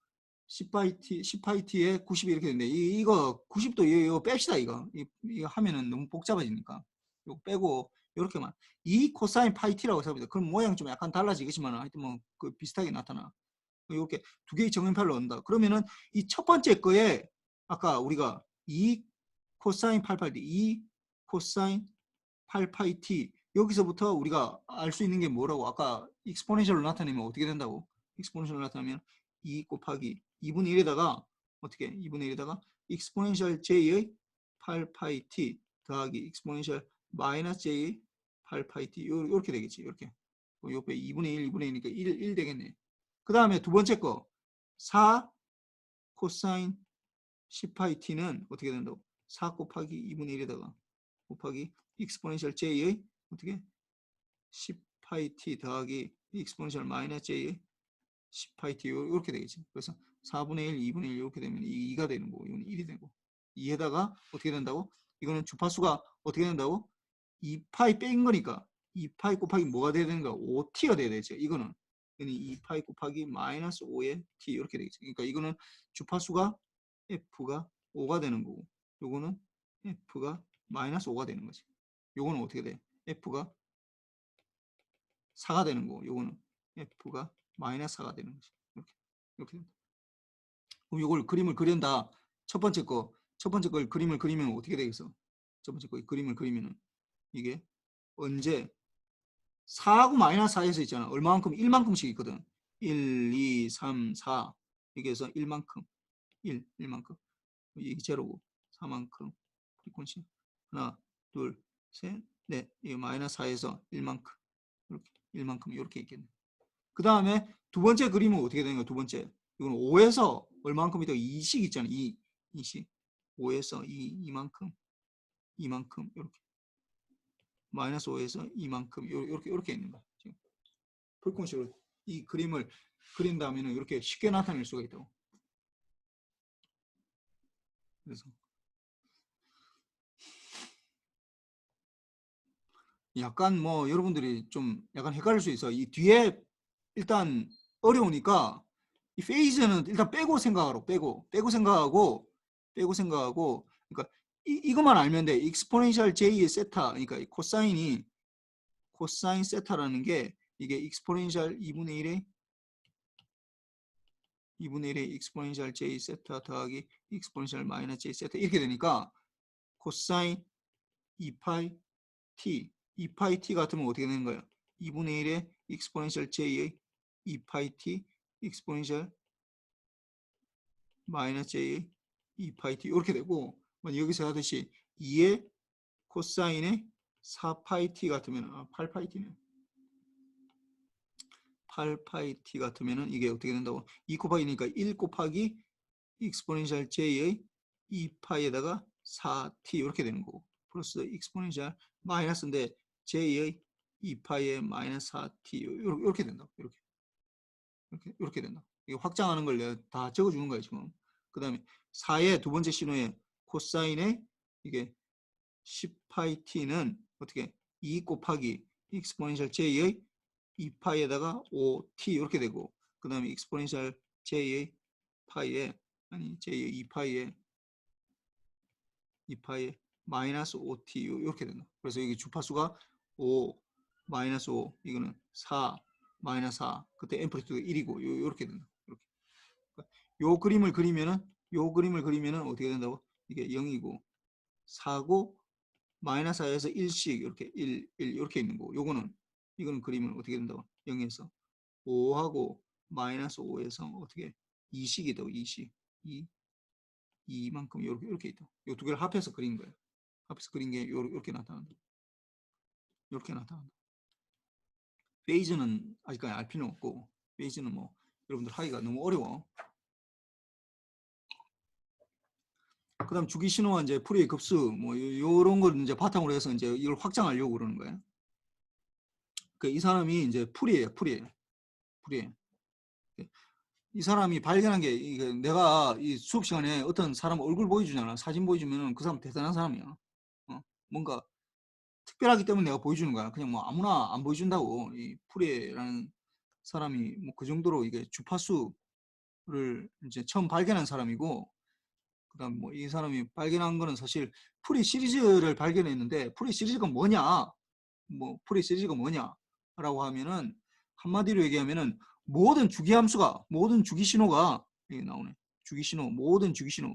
10파이 t에 90 이렇게 되는데 이거 90도 이거 뺍시다 이거 하면은 너무 복잡해지니까 이거 빼고 이렇게만 이 코사인 파이 t라고 생각합니다. 그럼 모양 좀 약간 달라지겠지만 하여튼 뭐 그 비슷하게 나타나. 이렇게 두 개의 정연팔로 얻는다. 그러면은 이 첫 번째 거에 아까 우리가 2 코사인 8파이 t, 2 코사인 8파이 t 여기서부터 우리가 알 수 있는 게 뭐라고 아까 익스포넨셜로 나타내면 어떻게 된다고? 익스포넨셜로 나타내면 2 곱하기 2분의 1에다가 어떻게 2분의 1에다가 익스포넨셜 j의 8파이 t 더하기 익스포넨셜 마이너스 j의 8파이 t 이렇게 되겠지. 이렇게 옆에 2분의 1, 2분의 1이니까 1 되겠네. 그 다음에 두 번째 거 4 코사인 10파이 t는 어떻게 된다고? 4 곱하기 2분의 1에다가 곱하기 익스포넨셜 j의 어떻게? 10파이 t 더하기 익스포넨셜 마이너스 j의 10파이 t 이렇게 되겠지. 그래서 4분의 1, 2분의 1 이렇게 되면 2가 되는 거고 이거는 1이 되고 2에다가 어떻게 된다고? 이거는 주파수가 어떻게 된다고? 2파이 뺀 거니까 2파이 곱하기 뭐가 돼야 되는가? 5t가 돼야 되죠. 이거는 2파이 곱하기 마이너스 5의 t 이렇게 되겠지. 그러니까 이거는 주파수가 f가 5가 되는 거고 요거는 f가 마이너스 5가 되는 거지. 요거는 어떻게 돼? f가 4가 되는 거고 요거는 f가 마이너스 4가 되는 거지. 이렇게 된다. 그럼 요걸 그림을 그린다. 첫 번째 걸 그림을 그리면 어떻게 되겠어? 첫 번째 거 그림을 그리면은 이게 언제 4하고 마이너스 4에서 있잖아. 얼마만큼? 1만큼씩 있거든. 1, 2, 3, 4 여기에서 1만큼 1만큼 이게 제로고 4만큼 프리퀀시 하나 둘 셋 넷 이거 마이너스 4에서 1만큼 이렇게 1만큼 이렇게 있겠네. 그 다음에 두 번째 그림은 어떻게 되는 거야? 두 번째 이건 5에서 얼만큼 있다고 2식 있잖아. 2식 5에서 2만큼 이렇게 마이너스 5에서 이만큼 이렇게 있는 거야. 지금 풀콘식으로 이 그림을 그린 다음에는 이렇게 쉽게 나타낼 수가 있다고. 그래서 약간 뭐 여러분들이 좀 약간 헷갈릴 수 있어. 이 뒤에 일단 어려우니까 이 페이즈는 일단 빼고 생각하라고. 빼고 생각하고 그러니까 이것만 알면 돼. 익스포넨셜 j의 세타, 그러니까 이 코사인이 코사인 세타라는 게 이게 익스포넨셜 2분의 1의 익스포넨셜 j 세타 더하기 익스포넨셜 마이너스 j 세타 이렇게 되니까 코사인 2파이 t 같으면 어떻게 되는 거야? 2분의 1의 익스포넨셜 j의 2파이 t 익스포넨셜 마이너스 j의 2파이 t 이렇게 되고 여기서 하듯이 2의 코사인의 4파이 t 같으면 8파이 t네. 8파이 t 같으면은 이게 어떻게 된다고? 2 곱하기니까 1 곱하기 익스포넨셜 j의 2파이에다가 4t 이렇게 되는 거고 플러스 익스포넨셜 마이너스인데 j의 2파이에 마이너스 4t 이렇게 된다. 이렇게 된다. 이거 확장하는 걸 내가 다 적어주는 거예요 지금. 그 다음에 4의 두 번째 신호에 코사인의 이게 10파이 t는 어떻게 2 곱하기 익스포넨셜 j의 2파이에다가 5t 이렇게 되고 그 다음에 익스포넨셜 j의 파이에 j의 2파이에 마이너스 5t 이렇게 된다. 그래서 이게 주파수가 5 마이너스 5 이거는 4 마이너스 4 그때 앰플리튜드가 1이고 이렇게 된다. 이렇게. 요 그림을 그리면은 어떻게 된다고? 이게 0이고 4고 마이너스 4에서 1씩 이렇게 1 이렇게 있는 거고 이거는 그림은 어떻게 된다고? 0에서 5하고 마이너스 5에서 어떻게 2씩 있다고 2씩 2만큼 이렇게 있다. 이 두 개를 합해서 그린 거예요. 합해서 그린 게 이렇게 나타난다. 이렇게 나타난다. 페이즈는 아직까지 알 필요는 없고 페이즈는 뭐 여러분들 하기가 너무 어려워. 그다음 주기 신호와 이제 풀이의 급수 뭐 요런 걸 이제 바탕으로 해서 이제 이걸 확장하려고 그러는 거예요. 그 이 사람이 이제 풀이에요. 이 사람이 발견한 게 이게 내가 이 수업 시간에 어떤 사람 얼굴 보여주잖아. 사진 보여주면은 그 사람 대단한 사람이야. 뭔가 특별하기 때문에 내가 보여주는 거야. 그냥 뭐 아무나 안 보여준다고. 이 풀이라는 사람이 뭐 그 정도로 이게 주파수를 이제 처음 발견한 사람이고, 그다음 뭐 이 사람이 발견한 거는 사실 풀이 시리즈를 발견했는데 풀이 시리즈가 뭐냐? 풀이 시리즈가 뭐냐라고 하면은 한마디로 얘기하면은 모든 주기 신호가 여기 나오네. 주기 신호, 모든 주기 신호,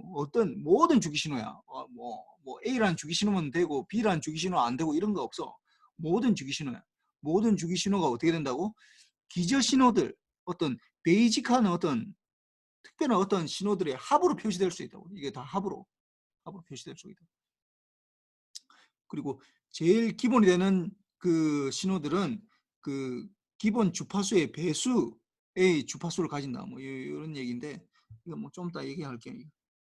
모든 주기 신호야. 뭐 A라는 주기 신호면 되고 B라는 주기 신호 안 되고 이런 거 없어. 모든 주기 신호야. 모든 주기 신호가 어떻게 된다고? 기저 신호들, 어떤 베이직한 어떤 특별한 어떤 신호들의 합으로 표시될 수 있다고. 이게 다 합으로 표시될 수 있다. 그리고 제일 기본이 되는 그 신호들은 그 기본 주파수의 배수의 주파수를 가진다. 뭐 이런 얘기인데 이거 뭐 좀 이따 얘기할게요.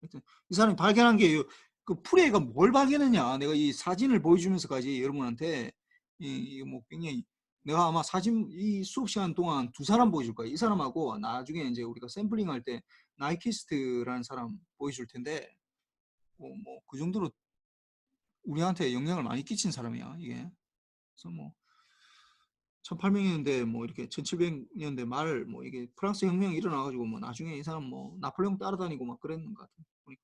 하여튼 이 사람이 발견한 게 그 프레이가 뭘 발견했냐. 내가 이 사진을 보여주면서까지 여러분한테 이게 뭐 굉장히 내가 아마 사진 이 수업 시간 동안 두 사람 보여줄 거야. 이 사람하고 나중에 이제 우리가 샘플링 할 때 나이키스트라는 사람 보여줄 텐데 뭐 그 정도로 우리한테 영향을 많이 끼친 사람이야 이게. 그래서 뭐 1800년대 뭐 이렇게 1700년대 말 뭐 이게 프랑스 혁명이 일어나가지고 뭐 나중에 이 사람 뭐 나폴레옹 따라다니고 막 그랬는 것 같아. 보니까.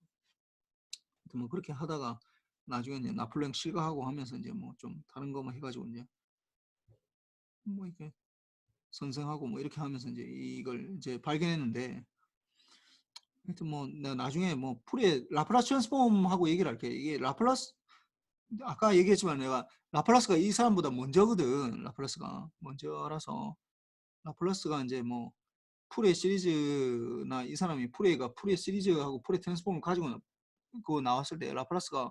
뭐 그렇게 하다가 나중에 이제 나폴레옹 실가하고 하면서 이제 뭐 좀 다른 거만 해가지고 이제 뭐 이렇게 선생하고 뭐 이렇게 하면서 이제 이걸 이제 발견했는데 하여튼 뭐 내가 나중에 뭐 풀의 라플라스 트랜스폼하고 얘기를 할게. 이게 라플라스 아까 얘기했지만 내가 라플라스가 이 사람보다 먼저거든. 라플라스가 먼저라서 라플라스가 이제 뭐 풀의 시리즈나 이 사람이 풀의가 풀의 시리즈하고 풀의 트랜스폼을 가지고 그거 나왔을 때 라플라스가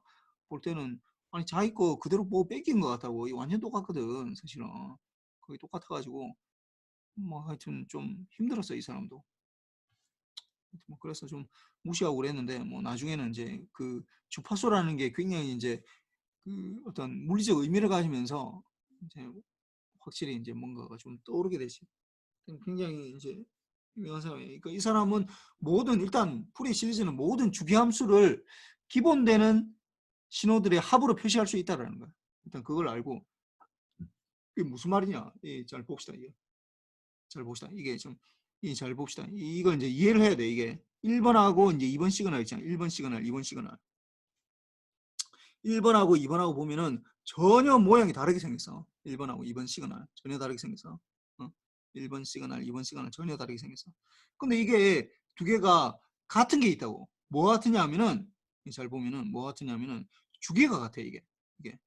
볼 때는 아니 자기 거 그대로 뭐 뺏긴 것 같다고. 완전 똑같거든 사실은. 거의 똑같아가지고 뭐 하여튼 좀 힘들었어 이 사람도. 뭐 그래서 좀 무시하고 그랬는데 뭐 나중에는 이제 그 주파수라는 게 굉장히 이제 그 어떤 물리적 의미를 가지면서 이제 확실히 이제 뭔가가 좀 떠오르게 되지. 굉장히 이제 유명한 사람이에요. 그러니까 이 사람은 모든 일단 풀이 시리즈는 모든 주기함수를 기본되는 신호들의 합으로 표시할 수 있다라는 거야. 일단 그걸 알고 이게 무슨 말이냐? 잘 봅시다. 이게 잘 봅시다. 이게 좀 잘 봅시다. 이걸 이제 이해를 해야 돼. 이게 1번하고 이제 2번 시그널 있잖아. 1번 시그널, 2번 시그널. 1번하고 2번하고 보면은 전혀 모양이 다르게 생겼어. 1번하고 2번 시그널 전혀 다르게 생겼어. 1번 시그널, 2번 시그널 전혀 다르게 생겼어. 근데 이게 두 개가 같은 게 있다고. 뭐 같으냐 하면은 잘 보면은 뭐 같으냐면은 주기가 같아. 이게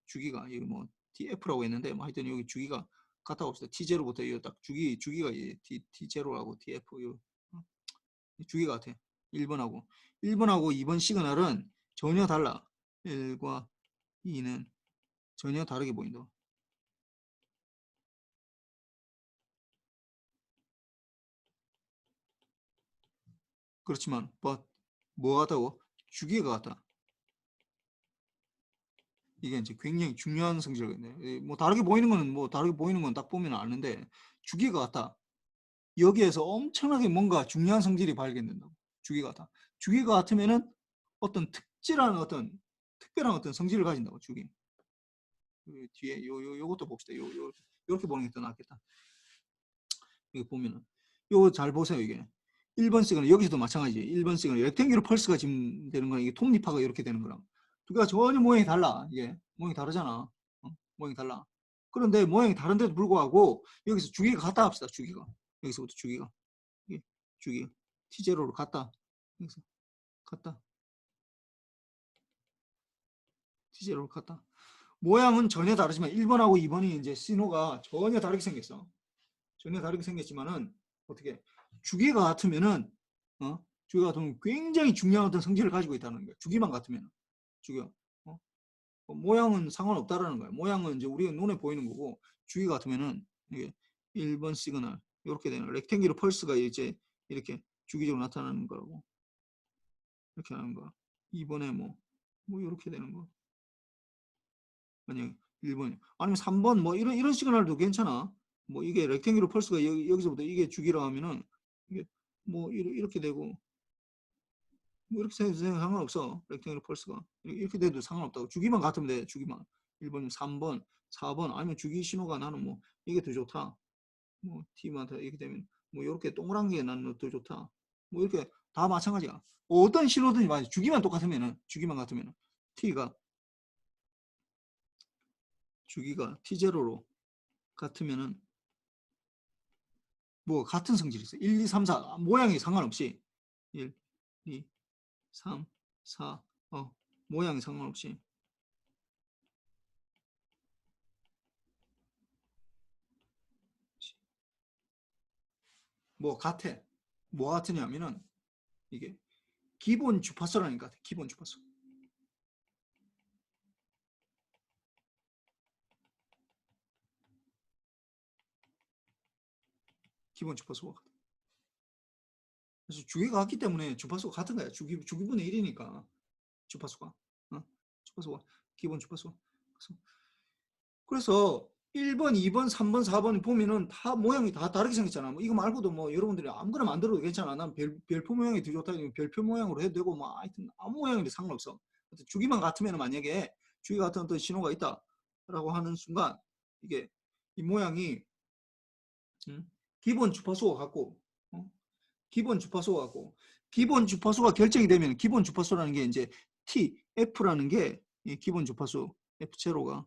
주기가 이거 뭐 TF라고 했는데 뭐 하여튼 여기 주기가 같다고 합시다. T0부터 이거 딱 주기가 T0하고 TF 요 주기가 같아. 1번하고 2번 시그널은 전혀 달라. 1과 2는 전혀 다르게 보인다. 그렇지만 뭐 같다고? 주기가 같다. 이게 이제 굉장히 중요한 성질이거든요. 뭐 다르게 보이는 거는 뭐 다르게 보이는 건 딱 보면 아는데 주기가 같다. 여기에서 엄청나게 뭔가 중요한 성질이 발견된다고. 주기가 같다. 주기가 같으면은 어떤 특별한 어떤 성질을 가진다고. 주기. 뒤에 요것도 봅시다. 요렇게 보는 게 더 낫겠다. 여기 보면은 요거 잘 보세요. 이게 1번 시그널 여기서도 마찬가지지. 1번 시그널 렉탱귤 펄스가 지금 되는 거랑 이게 톱니파가 이렇게 되는 거랑 두 개가 전혀 모양이 달라. 이게 모양이 다르잖아. 모양이 달라. 그런데 모양이 다른데도 불구하고 여기서 주기가 같다 합시다. 주기가 여기서부터 주기가 이게 주기 T0로 같다. 여기서 같다. T0로 같다. 모양은 전혀 다르지만 1번하고 2번이 이제 신호가 전혀 다르게 생겼어. 전혀 다르게 생겼지만은 어떻게 주기가 같으면은 주기가 같으면 굉장히 중요한 어떤 성질을 가지고 있다는 거야. 주기만 같으면 주기가 모양은 상관없다라는 거야. 모양은 이제 우리가 눈에 보이는 거고 주기가 같으면은 이게 1번 시그널 이렇게 되는 렉탱귤 펄스가 이제 이렇게 주기적으로 나타나는 거라고 이렇게 하는 거. 2번에 뭐 이렇게 되는 거. 만약 1번 아니면 3번 뭐 이런 시그널도 괜찮아. 뭐 이게 렉탱귤 펄스가 여기서부터 이게 주기라 하면은 이게 뭐 이렇게 되고 뭐 이렇게 돼도 상관없어. 렉탱귤 펄스가 이렇게 돼도 상관없다고. 주기만 같으면 돼. 주기만 1번, 3번, 4번 아니면 주기 신호가 나는 뭐 이게 더 좋다. 뭐 T만 더 이렇게 되면 뭐 이렇게 동그란 게 나는 더 좋다. 뭐 이렇게 다 마찬가지야. 어떤 신호든지 맞아. 주기만 똑같으면은 주기만 같으면은 T가 주기가 T0로 같으면은 뭐 같은 성질이 있어. 1, 2, 3, 4 모양이 상관없이 1, 2, 3, 4 모양이 상관없이 뭐 같아. 뭐 같으냐면은 이게 기본 주파수라니까. 기본 주파수. 기본 주파수가 같아. 그래서 주기가 같기 때문에 주파수가 같은 거야. 주기분의 1이니까 주파수가 주파수가 기본 주파수. 그래서 1번, 2번, 3번, 4번 보면은 다 모양이 다 다르게 생겼잖아. 뭐 이거 말고도 뭐 여러분들이 아무거나 만들어도 괜찮아. 난 별표 모양이 더 좋다. 별표 모양으로 해도 되고 뭐 하여튼 아무 모양이도 상관없어. 주기만 같으면 만약에 주기 같은 어떤 신호가 있다라고 하는 순간 이게 이 모양이 기본 주파수가 같고 기본 주파수가 같고 기본 주파수가 결정이 되면 기본 주파수라는 게 이제 TF라는 게 기본 주파수 F0가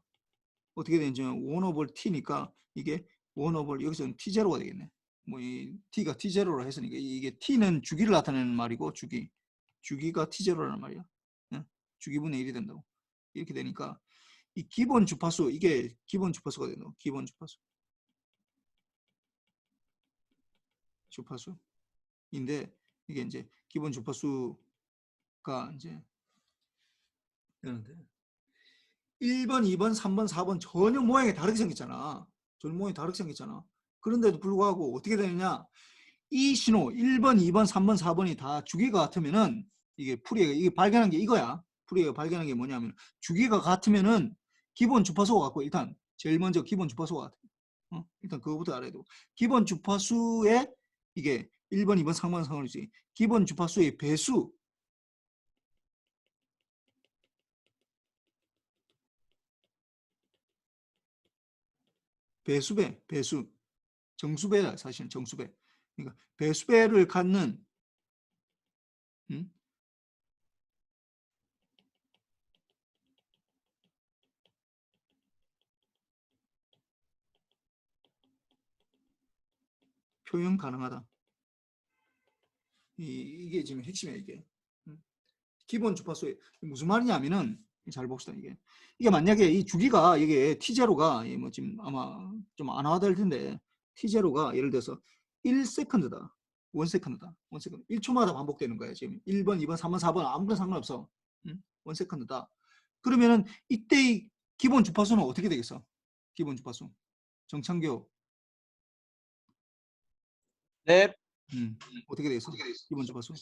어떻게 되는지 1/T T니까 이게 1/, 여기서는 T0가 되겠네. 뭐 이 T가 T0로 했으니까 이게 T는 주기를 나타내는 말이고 주기가 T0라는 말이야. 주기분의 1이 된다고. 이렇게 되니까 이 기본 주파수 이게 기본 주파수가 된다고. 기본 주파수인데 이게 이제 기본 주파수가 이제 되는데 1번, 2번, 3번, 4번 전혀 모양이 다르게 생겼잖아. 전혀 모양이 다르게 생겼잖아. 그런데도 불구하고 어떻게 되느냐? 이 신호 1번, 2번, 3번, 4번이 다 주기가 같으면은 이게 풀이가 이게 발견한 게 이거야. 풀이가 발견한 게 뭐냐면 주기가 같으면은 기본 주파수가 같고 일단 제일 먼저 기본 주파수가 같아. 일단 그거부터 알아야 되고 기본 주파수에 이게 1번, 2번, 3번 상관없이 기본 주파수의 배수 배수 정수배다 사실은 정수배. 그러니까 배수배를 갖는 표현 가능하다. 이게 지금 핵심이야 이게. 기본 주파수에 무슨 말이냐면은 잘 봅시다 이게 만약에 이 주기가 이게 T0가 뭐 지금 아마 좀 안 와닿을 텐데 T0가 예를 들어서 1세컨드다. 1세컨드다. 1초마다 반복되는 거야. 지금 1번, 2번, 3번, 4번 아무것도 상관없어. 1세컨드다. 그러면은 이때의 기본 주파수는 어떻게 되겠어? 기본 주파수. 정창교. 네. 어떻게 되겠어? 기본 주파수.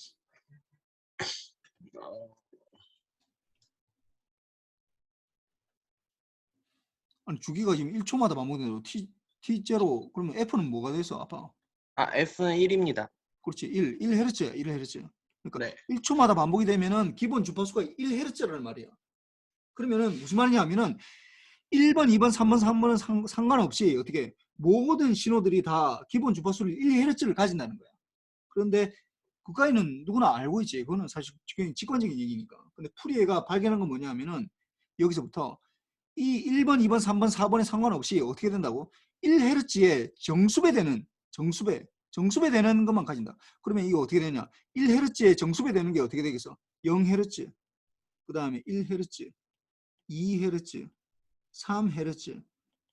아니 주기가 지금 1초마다 반복되는 T0 그러면 F는 뭐가 됐어 아빠? F는 1입니다. 그렇지 1Hz야 1Hz. 그러니까 네. 1초마다 반복이 되면은 기본 주파수가 1Hz라는 말이야. 그러면은 무슨 말이냐면은 1번, 2번, 3번, 3번은 상관없이 어떻게 모든 신호들이 다 기본 주파수를 1Hz를 가진다는 거야. 그런데 그까이는 누구나 알고 있지. 그거는 사실 직관적인 얘기니까. 근데 풀이애가 발견한 건 뭐냐면은 여기서부터 이 1번, 2번, 3번, 4번에 상관없이 어떻게 된다고? 1Hz에 정수배 되는 것만 가진다. 그러면 이거 어떻게 되냐? 1Hz에 정수배 되는 게 어떻게 되겠어? 0Hz, 그 다음에 1Hz, 2Hz, 3Hz,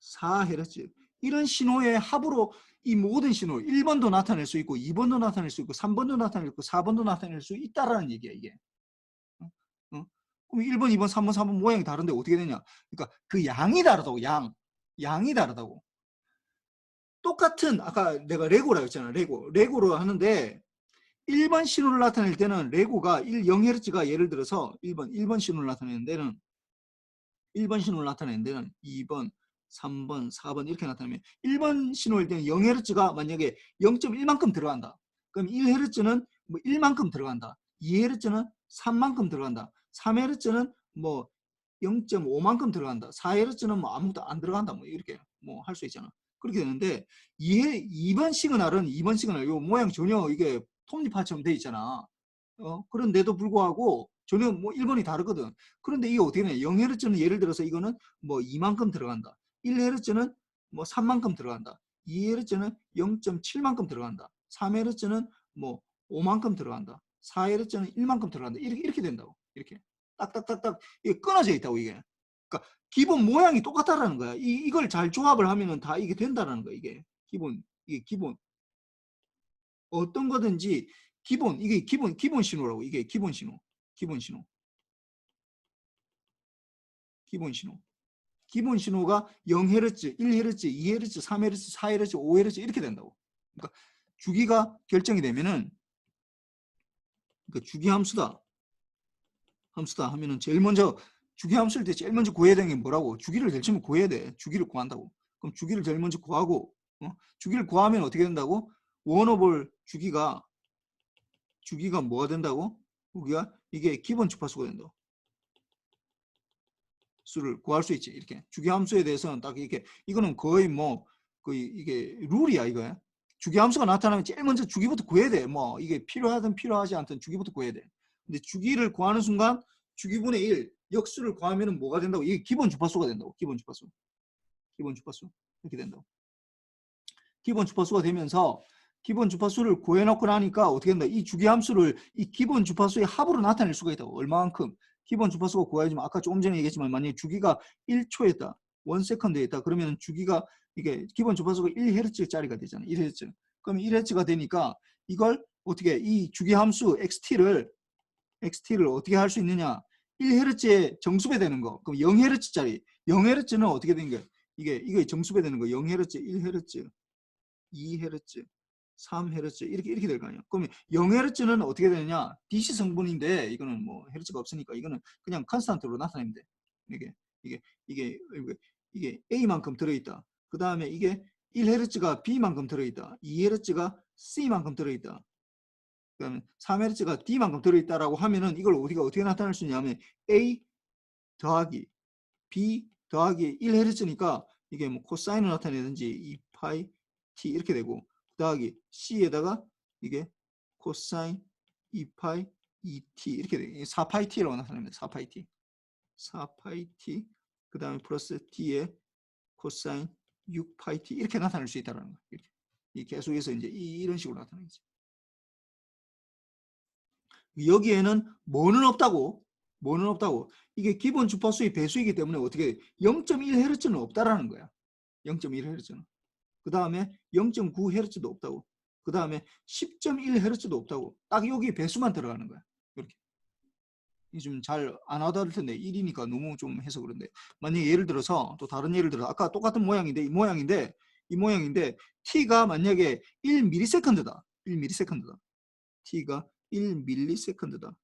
4Hz 이런 신호의 합으로 이 모든 신호 1번도 나타낼 수 있고 2번도 나타낼 수 있고 3번도 나타낼 수 있고 4번도 나타낼 수 있다라는 얘기야 이게. 그럼 1번, 2번, 3번, 4번 모양이 다른데 어떻게 되냐? 그러니까 그 양이 다르다고 양이 다르다고. 똑같은 아까 내가 레고라고 했잖아. 레고로 하는데 1번 신호를 나타낼 때는 레고가 0Hz가 예를 들어서 1번 신호를 나타내는 데는 1번 신호를 나타내는 데는 2번, 3번, 4번 이렇게 나타내면 1번 신호일 때는 0Hz가 만약에 0.1만큼 들어간다. 그럼 1Hz는 뭐 1만큼 들어간다. 2Hz는 3만큼 들어간다. 3Hz는 뭐 0.5만큼 들어간다. 4Hz는 뭐 아무것도 안 들어간다. 뭐 이렇게 뭐 할 수 있잖아. 그렇게 되는데 2번 시그널은 요 모양 전혀 이게 톱니바처럼 돼 있잖아. 그런데도 불구하고 전혀 뭐 1번이 다르거든. 그런데 이게 어떻게 되냐? 0Hz는 예를 들어서 이거는 뭐 2만큼 들어간다. 1Hz는 뭐 3만큼 들어간다. 2Hz는 0.7만큼 들어간다. 3Hz는 뭐 5만큼 들어간다. 4Hz는 1만큼 들어간다. 이렇게 된다고. 이렇게 딱딱딱딱 이게 끊어져 있다고 이게. 그러니까 기본 모양이 똑같다라는 거야. 이걸 잘 조합을 하면은 다 이게 된다라는 거야. 이게 기본 어떤 거든지 이게 기본 신호라고. 이게 기본 신호. 기본 신호가 0Hz, 1Hz, 2Hz, 3Hz, 4Hz, 5Hz 이렇게 된다고. 그러니까 주기가 결정이 되면은 그러니까 주기 함수다 하면은 제일 먼저 주기 함수일 때 제일 먼저 구해야 되는 게 뭐라고? 주기를 제일 처음 구해야 돼. 주기를 구한다고. 그럼 주기를 제일 먼저 구하고 주기를 구하면 어떻게 된다고? 원오버 주기가 뭐가 된다고? 우리가 이게 기본 주파수가 된다고. 수를 구할 수 있지. 이렇게 주기 함수에 대해서는 딱 이렇게 이거는 거의 뭐 거의 이게 룰이야 이거야. 주기 함수가 나타나면 제일 먼저 주기부터 구해야 돼. 뭐 이게 필요하든 필요하지 않든 주기부터 구해야 돼. 근데 주기를 구하는 순간 주기분의 1 역수를 구하면은 뭐가 된다고? 이게 기본 주파수가 된다고. 기본 주파수 이렇게 된다고. 기본 주파수가 되면서 기본 주파수를 구해놓고 나니까 어떻게 된다? 이 주기 함수를 이 기본 주파수의 합으로 나타낼 수가 있다고. 얼마만큼? 기본 주파수가 구해야지만 아까 조금 전에 얘기했지만 만약에 주기가 1초였다. 1세컨드에 있다. 그러면 주기가 이게 기본 주파수가 1Hz짜리가 되잖아. 1Hz. 그럼 1Hz가 되니까 이걸 어떻게 이 주기 함수 XT를 어떻게 할 수 있느냐? 1Hz에 정수배 되는 거. 그럼 0Hz짜리. 0Hz는 어떻게 되는 거야? 이게 정수배 되는 거. 0Hz, 1Hz, 2Hz, 3Hz 이렇게 될 거 아니야. 그러면 0Hz는 어떻게 되느냐? DC 성분인데 이거는 뭐 헤르츠가 없으니까 이거는 그냥 컨스탄트로 나타내면 돼. 이게 A만큼 들어있다. 그 다음에 이게 1Hz가 B만큼 들어있다. 2Hz가 C만큼 들어있다. 그다음에 3Hz가 D만큼 들어있다라고 하면은 이걸 우리가 어떻게 나타낼 수 있냐면 A 더하기 B 더하기 1Hz니까 이게 뭐 코사인을 나타내든지 2파이 T 이렇게 되고 더하기 C에다가 이게 코사인 2파이 2T 이렇게 돼. 4파이 T라고 나타냅니다. 4파이 T. 4파이 T 그 다음에 플러스 T에 코사인 6파이 T 이렇게 나타낼 수 있다는 거예요. 이렇게. 이 계속해서 이제 이런 식으로 나타나겠죠. 여기에는 뭐는 없다고? 뭐는 없다고? 이게 기본 주파수의 배수이기 때문에 어떻게 0.1Hz는 없다라는 거야. 0.1Hz는. 그 다음에 0.9Hz도 없다고. 그 다음에 10.1Hz도 없다고. 딱 여기 배수만 들어가는 거야. 이렇게. 이게 좀 잘 안 와닿을 텐데 1이니까 너무 좀 해서 그런데 만약에 예를 들어서 또 다른 예를 들어 아까 똑같은 모양인데 이 모양인데 t가 만약에 1ms다. 1ms다. t가 1ms다.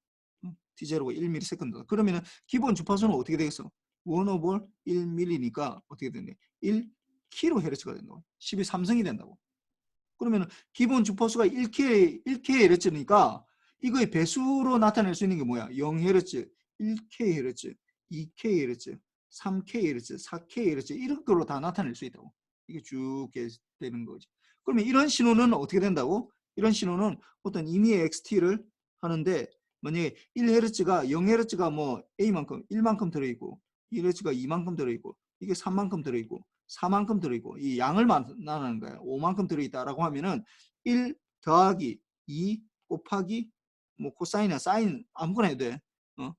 t0가 1ms다. 그러면은 기본 주파수는 어떻게 되겠어? 1/1mm니까 어떻게 되냐? 1kHz가 된다고. 10의 3승이 된다고. 그러면은 기본 주파수가 1kHz니까 이거의 배수로 나타낼 수 있는 게 뭐야? 0Hz, 1kHz, 2kHz, 3kHz, 4kHz 이런 걸로 다 나타낼 수 있다고. 이게 쭉 되는 거지. 그러면 이런 신호는 어떻게 된다고? 이런 신호는 어떤 임의의 XT를 하는데 만약에 1Hz가 0Hz가 뭐 A만큼 1만큼 들어있고 1Hz가 2만큼 들어있고 이게 3만큼 들어있고 4만큼 들어있고 이 양을 나누는 거야. 5만큼 들어있다라고 하면은 1 더하기 2 곱하기 뭐 코사인이나 사인 아무거나 해도 돼.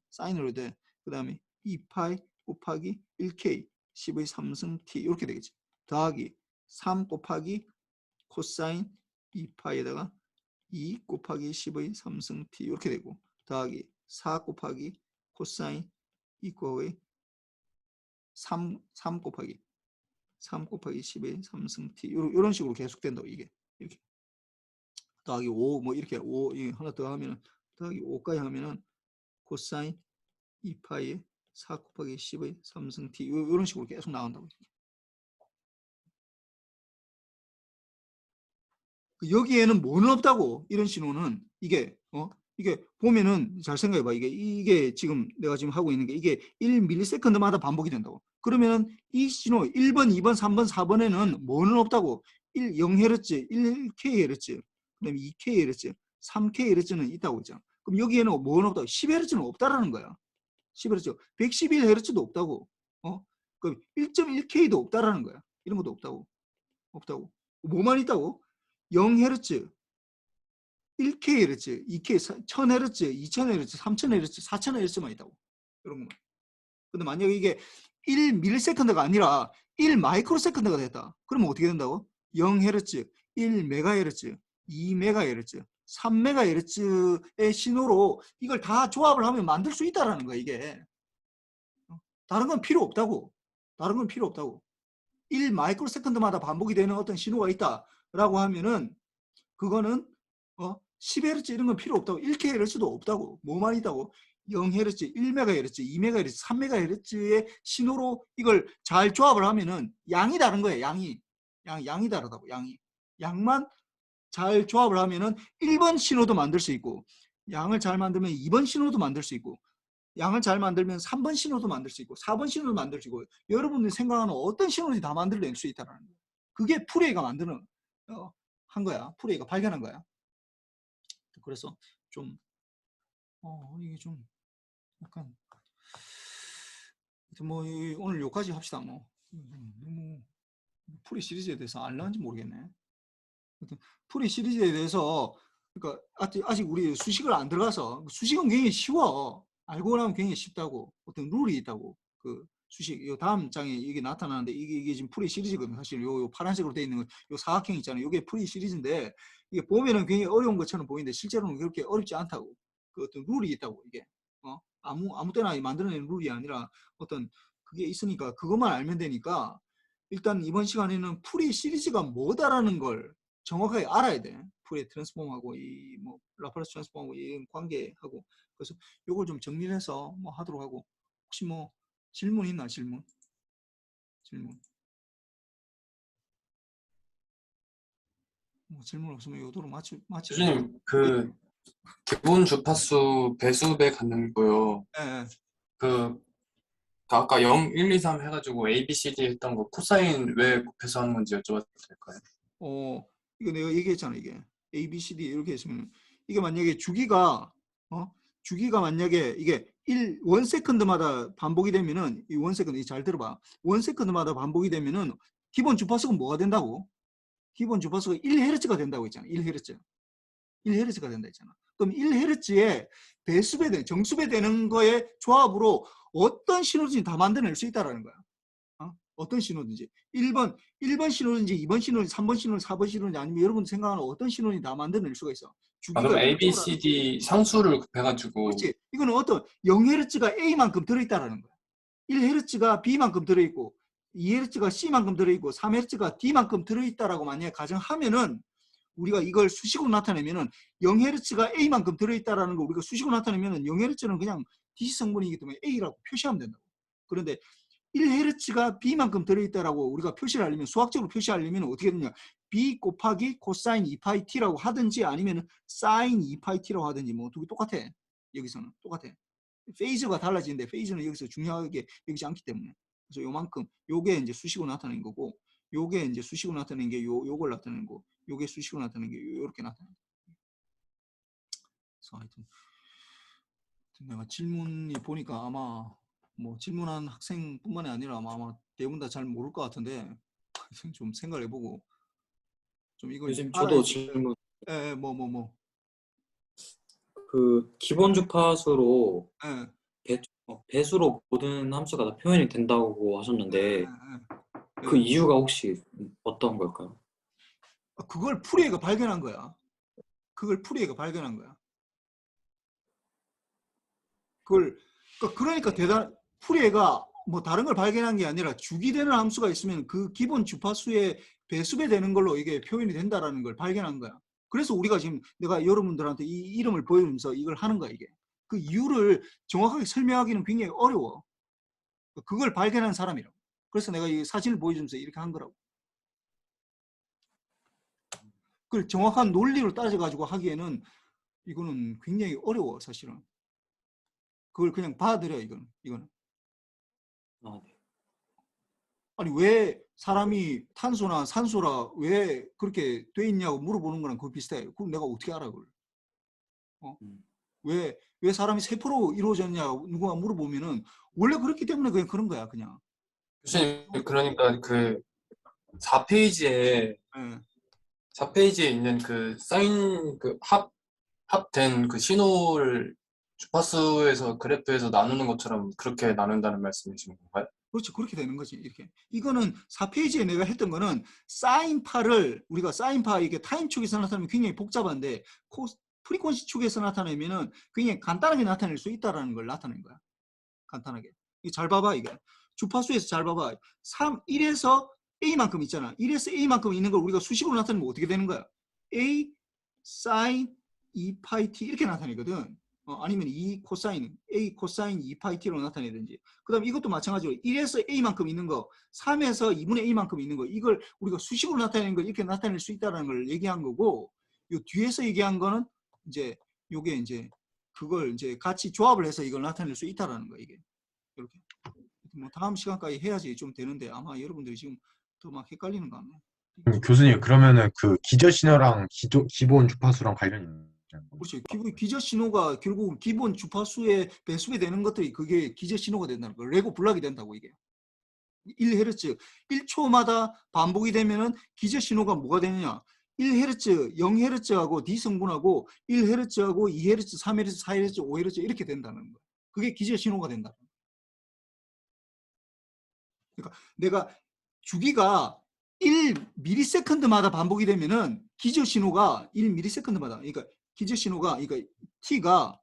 사인으로 해도 돼. 그 다음에 2파이 곱하기 1K 10의 3승 T 이렇게 되겠지. 더하기 3 곱하기 코사인 2파이에다가 2 곱하기 10의 3승 T 이렇게 되고 더하기 4 곱하기 코사인 2 곱하기 3 곱하기 10의 3승 T 이런 식으로 계속된다고 이게 이렇게 더하기 5 뭐 이렇게 5 하나 더 하면은 더하기 5까지 하면은 코사인 2파이에 4 곱하기 10의 3승 T 이런 식으로 계속 나온다고. 여기에는 뭐는 없다고 이런 신호는 이게 이게 보면은 잘 생각해봐. 이게 지금 내가 지금 하고 있는 게 이게 1ms마다 반복이 된다고. 그러면은 이 신호 1번, 2번, 3번, 4번에는 뭐는 없다고? 0Hz, 1kHz, 그다음에 2kHz, 3kHz는 있다고 했잖아. 그럼 여기에는 뭐는 없다고? 10Hz는 없다라는 거야. 10Hz, 111Hz도 없다고. 그럼 1.1K도 없다라는 거야. 이런 것도 없다고. 뭐만 있다고? 0Hz, 1kHz, 2K, 1000Hz, 2000Hz, 3000Hz, 4000Hz만 있다고. 이런 것만. 근데 만약에 이게 1ms가 아니라 1마이크로세컨드가 됐다. 그러면 어떻게 된다고? 0Hz, 1MHz, 2MHz, 3MHz의 신호로 이걸 다 조합을 하면 만들 수 있다라는 거야, 이게. 다른 건 필요 없다고. 1마이크로세컨드마다 반복이 되는 어떤 신호가 있다라고 하면은 그거는 10Hz 이런 건 필요 없다고. 1kHz도 없다고. 뭐만 있다고? 0Hz, 1MHz, 2MHz, 3MHz의 신호로 이걸 잘 조합을 하면은 양이 다른 거예요. 양이 다르다고. 양만 잘 조합을 하면은 1번 신호도 만들 수 있고 양을 잘 만들면 2번 신호도 만들 수 있고 양을 잘 만들면 3번 신호도 만들 수 있고 4번 신호도 만들 수 있고 여러분들이 생각하는 어떤 신호든지 다 만들어낼 수 있다는 거예요. 그게 푸레이가 만드는 한 거야. 푸레이가 발견한 거야. 그래서 좀 이게 좀 약간 뭐 오늘 여기까지 합시다. 뭐 너무 푸레이 시리즈에 대해서 알려는지 모르겠네. 푸레이 시리즈에 대해서 그러니까 아직 우리 수식을 안 들어가서 수식은 굉장히 쉬워. 알고 나면 굉장히 쉽다고. 어떤 룰이 있다고. 그 수식 이 다음 장에 이게 나타나는데 이게 지금 푸레이 시리즈거든요. 사실 요 파란색으로 되어 있는 요 사각형 있잖아요. 이게 푸레이 시리즈인데 이게 보면은 굉장히 어려운 것처럼 보이는데 실제로는 그렇게 어렵지 않다고. 그 어떤 룰이 있다고 이게. 아무 때나 만들어내는 룰이 아니라 어떤 그게 있으니까 그것만 알면 되니까 일단 이번 시간에는 푸레이 시리즈가 뭐다라는 걸 정확하게 알아야 돼. 푸리에 트랜스폼하고 이 뭐 라플라스 트랜스폼하고 이 관계하고. 그래서 요걸 좀 정리해서 뭐 하도록 하고. 혹시 뭐 질문 있나? 질문. 뭐 질문 없으면 요도로 마치. 교수님, 그 기본 주파수 배수배 갖는 거요. 예. 그 아까 0, 1, 2, 3 해가지고 A, B, C, D 했던 거 코사인 왜 곱해서 하는 건지 여쭤봐도 될까요? 이거 내가 얘기했잖아. 이게 A, B, C, D 이렇게 했으면 이게 만약에 주기가 만약에 이게 1세컨드마다 반복이 되면은 이 1세컨드 잘 들어봐. 1세컨드마다 반복이 되면은 기본 주파수가 뭐가 된다고? 기본 주파수가 1헤르츠가 된다고 했잖아. 1헤르츠가 된다 했잖아. 그럼 1헤르츠에 배수배 되는 정수배 되는 거의 조합으로 어떤 신호든지 다 만들어낼 수 있다라는 거야. 어떤 신호든지 1번 신호든지 2번 신호든지 3번 신호든지 4번 신호든지 아니면 여러분 생각하는 어떤 신호든지 다 만들어낼 수가 있어. 그럼 A, B, C, D 상수를 곱해가지고 그렇지. 이거는 어떤 0헤르츠가 A만큼 들어있다라는 거야. 1헤르츠가 B만큼 들어있고 2헤르츠가 C만큼 들어있고 3헤르츠가 D만큼 들어있다라고 만약에 가정하면은 우리가 이걸 수식으로 나타내면은 0헤르츠가 A만큼 들어있다라는 거 우리가 수식으로 나타내면은 0헤르츠는 그냥 DC 성분이기 때문에 A라고 표시하면 된다고. 그런데 1헤르츠가 B만큼 들어있다라고 우리가 표시를 하려면 수학적으로 표시하려면 어떻게 되냐? B 곱하기 코사인 2파이 T라고 하든지 아니면 사인 2파이 T라고 하든지 뭐 두 개 똑같아. 여기서는 똑같아. 페이즈가 달라지는데 페이즈는 여기서 중요하게 여기지 않기 때문에. 그래서 요만큼 요게 이제 수식으로 나타낸 거고 요게 이제 수식으로 나타낸 게 요걸 나타내는 거. 요게 수식으로 나타낸 게 요렇게 나타낸 거. 그래서 하여튼 내가 질문이 보니까 아마 뭐 질문한 학생뿐만이 아니라 아마 대부분 다 잘 모를 것 같은데 좀 생각을 해보고 좀 이걸 요즘 저도 질문. 뭐. 그 기본 주파수로 예. 배수로 모든 함수가 다 표현이 된다고 하셨는데 예. 그 이유가 혹시 어떤 걸까요? 그걸 푸리에가 발견한 거야. 그러니까 푸리에가 뭐 다른 걸 발견한 게 아니라 주기되는 함수가 있으면 그 기본 주파수의 배수배 되는 걸로 이게 표현이 된다라는 걸 발견한 거야. 그래서 우리가 지금 내가 여러분들한테 이 이름을 보여주면서 이걸 하는 거야. 이게 그 이유를 정확하게 설명하기는 굉장히 어려워. 그걸 발견한 사람이라고. 그래서 내가 이 사진을 보여주면서 이렇게 한 거라고. 그걸 정확한 논리로 따져가지고 하기에는 이거는 굉장히 어려워 사실은. 그걸 그냥 받아들여 이거는. 아, 네. 아니 왜 사람이 탄소나 산소라 왜 그렇게 돼 있냐고 물어보는 거랑 그거 비슷해. 그럼 내가 어떻게 알아 그걸? 왜 사람이 세포로 이루어졌냐고 누가 물어보면은 원래 그렇기 때문에 그냥 그런 거야 그냥. 교수님 그러니까 그 4페이지에 예. 4페이지에 있는 그 사인 그 합된 그 신호를 주파수에서 그래프에서 나누는 것처럼 그렇게 나눈다는 말씀이신 건가요? 그렇지 그렇게 되는 거지 이렇게. 이거는 4페이지에 내가 했던 거는 사인파를 우리가 사인파 이게 타임 축에서 나타내면 굉장히 복잡한데 프리퀀시 축에서 나타내면은 굉장히 간단하게 나타낼 수 있다라는 걸 나타낸 거야. 간단하게. 잘 봐봐 이게. 주파수에서 잘 봐봐. 1에서 A만큼 있잖아. 1에서 A만큼 있는 걸 우리가 수식으로 나타내면 어떻게 되는 거야? A 사인 2파이 T 이렇게 나타내거든. 아니면 A 코사인 2파이 T로 나타내든지. 그 다음 이것도 마찬가지로 1에서 A만큼 있는 거 3에서 2분의 A만큼 있는 거 이걸 우리가 수식으로 나타내는 걸 이렇게 나타낼 수 있다는 걸 얘기한 거고 요 뒤에서 얘기한 거는 이제 요게 이제 그걸 이제 같이 조합을 해서 이걸 나타낼 수 있다라는 거야 이게. 이렇게. 뭐 다음 시간까지 해야지 좀 되는데 아마 여러분들이 지금 더 막 헷갈리는 거 같네. 교수님 그러면은 그 기저 신호랑 기본 주파수랑 관련이 있나요? 그렇죠. 기저 신호가 결국 기본 주파수에 배수가 되는 것들이 그게 기저 신호가 된다는 거예요. 레고 블락이 된다고 이게. 1헤르츠 1초마다 반복이 되면은 기저 신호가 뭐가 되느냐? 1헤르츠, 0헤르츠하고 D 성분하고 1헤르츠하고 2헤르츠, 3헤르츠, 4헤르츠, 5헤르츠 이렇게 된다는 거예요. 그게 기저 신호가 된다. 그러니까 내가 주기가 1ms마다 반복이 되면은 기저 신호가 1ms마다 그러니까 기저 신호가 그러니까 T가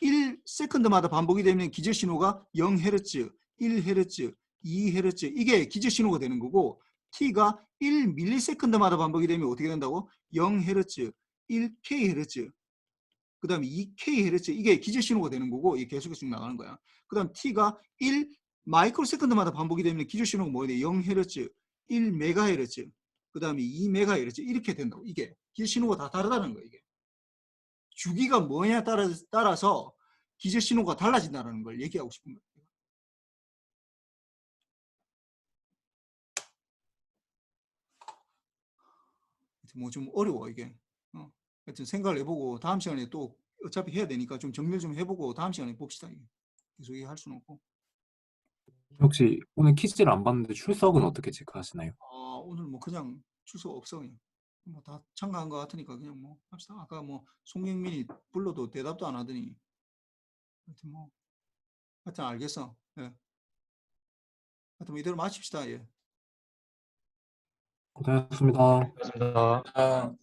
1s마다 반복이 되면 기저 신호가 0Hz, 1Hz, 2Hz 이게 기저 신호가 되는 거고 t가 1ms마다 반복이 되면 어떻게 된다고? 0Hz, 1kHz, 그 다음에 2kHz, 이게 기저 신호가 되는 거고, 이게 계속해서 쭉 나가는 거야. 그 다음 t가 1마이크로세컨드마다 반복이 되면 기저 신호가 뭐가 돼? 0Hz, 1MHz, 그 다음에 2MHz, 이렇게 된다고. 이게 기저 신호가 다 다르다는 거야. 이게 주기가 뭐냐에 따라서 기저 신호가 달라진다는 걸 얘기하고 싶은 거예요. 뭐 좀 어려워 이게. 하여튼 생각을 해보고 다음 시간에 또 어차피 해야 되니까 좀 정리를 좀 해보고 다음 시간에 봅시다. 이게. 계속 얘기할 수는 없고. 혹시 오늘 퀴즈를 안 봤는데 출석은 어떻게 체크하시나요? 오늘 뭐 그냥 출석 없어 그냥. 뭐 다 참가한 것 같으니까 그냥 뭐 합시다. 아까 뭐 송경민이 불러도 대답도 안 하더니. 하여튼 뭐 하여튼 알겠어. 예. 하여튼 뭐 이대로 마칩시다. 예. 고생하셨습니다. 고맙습니다. 아,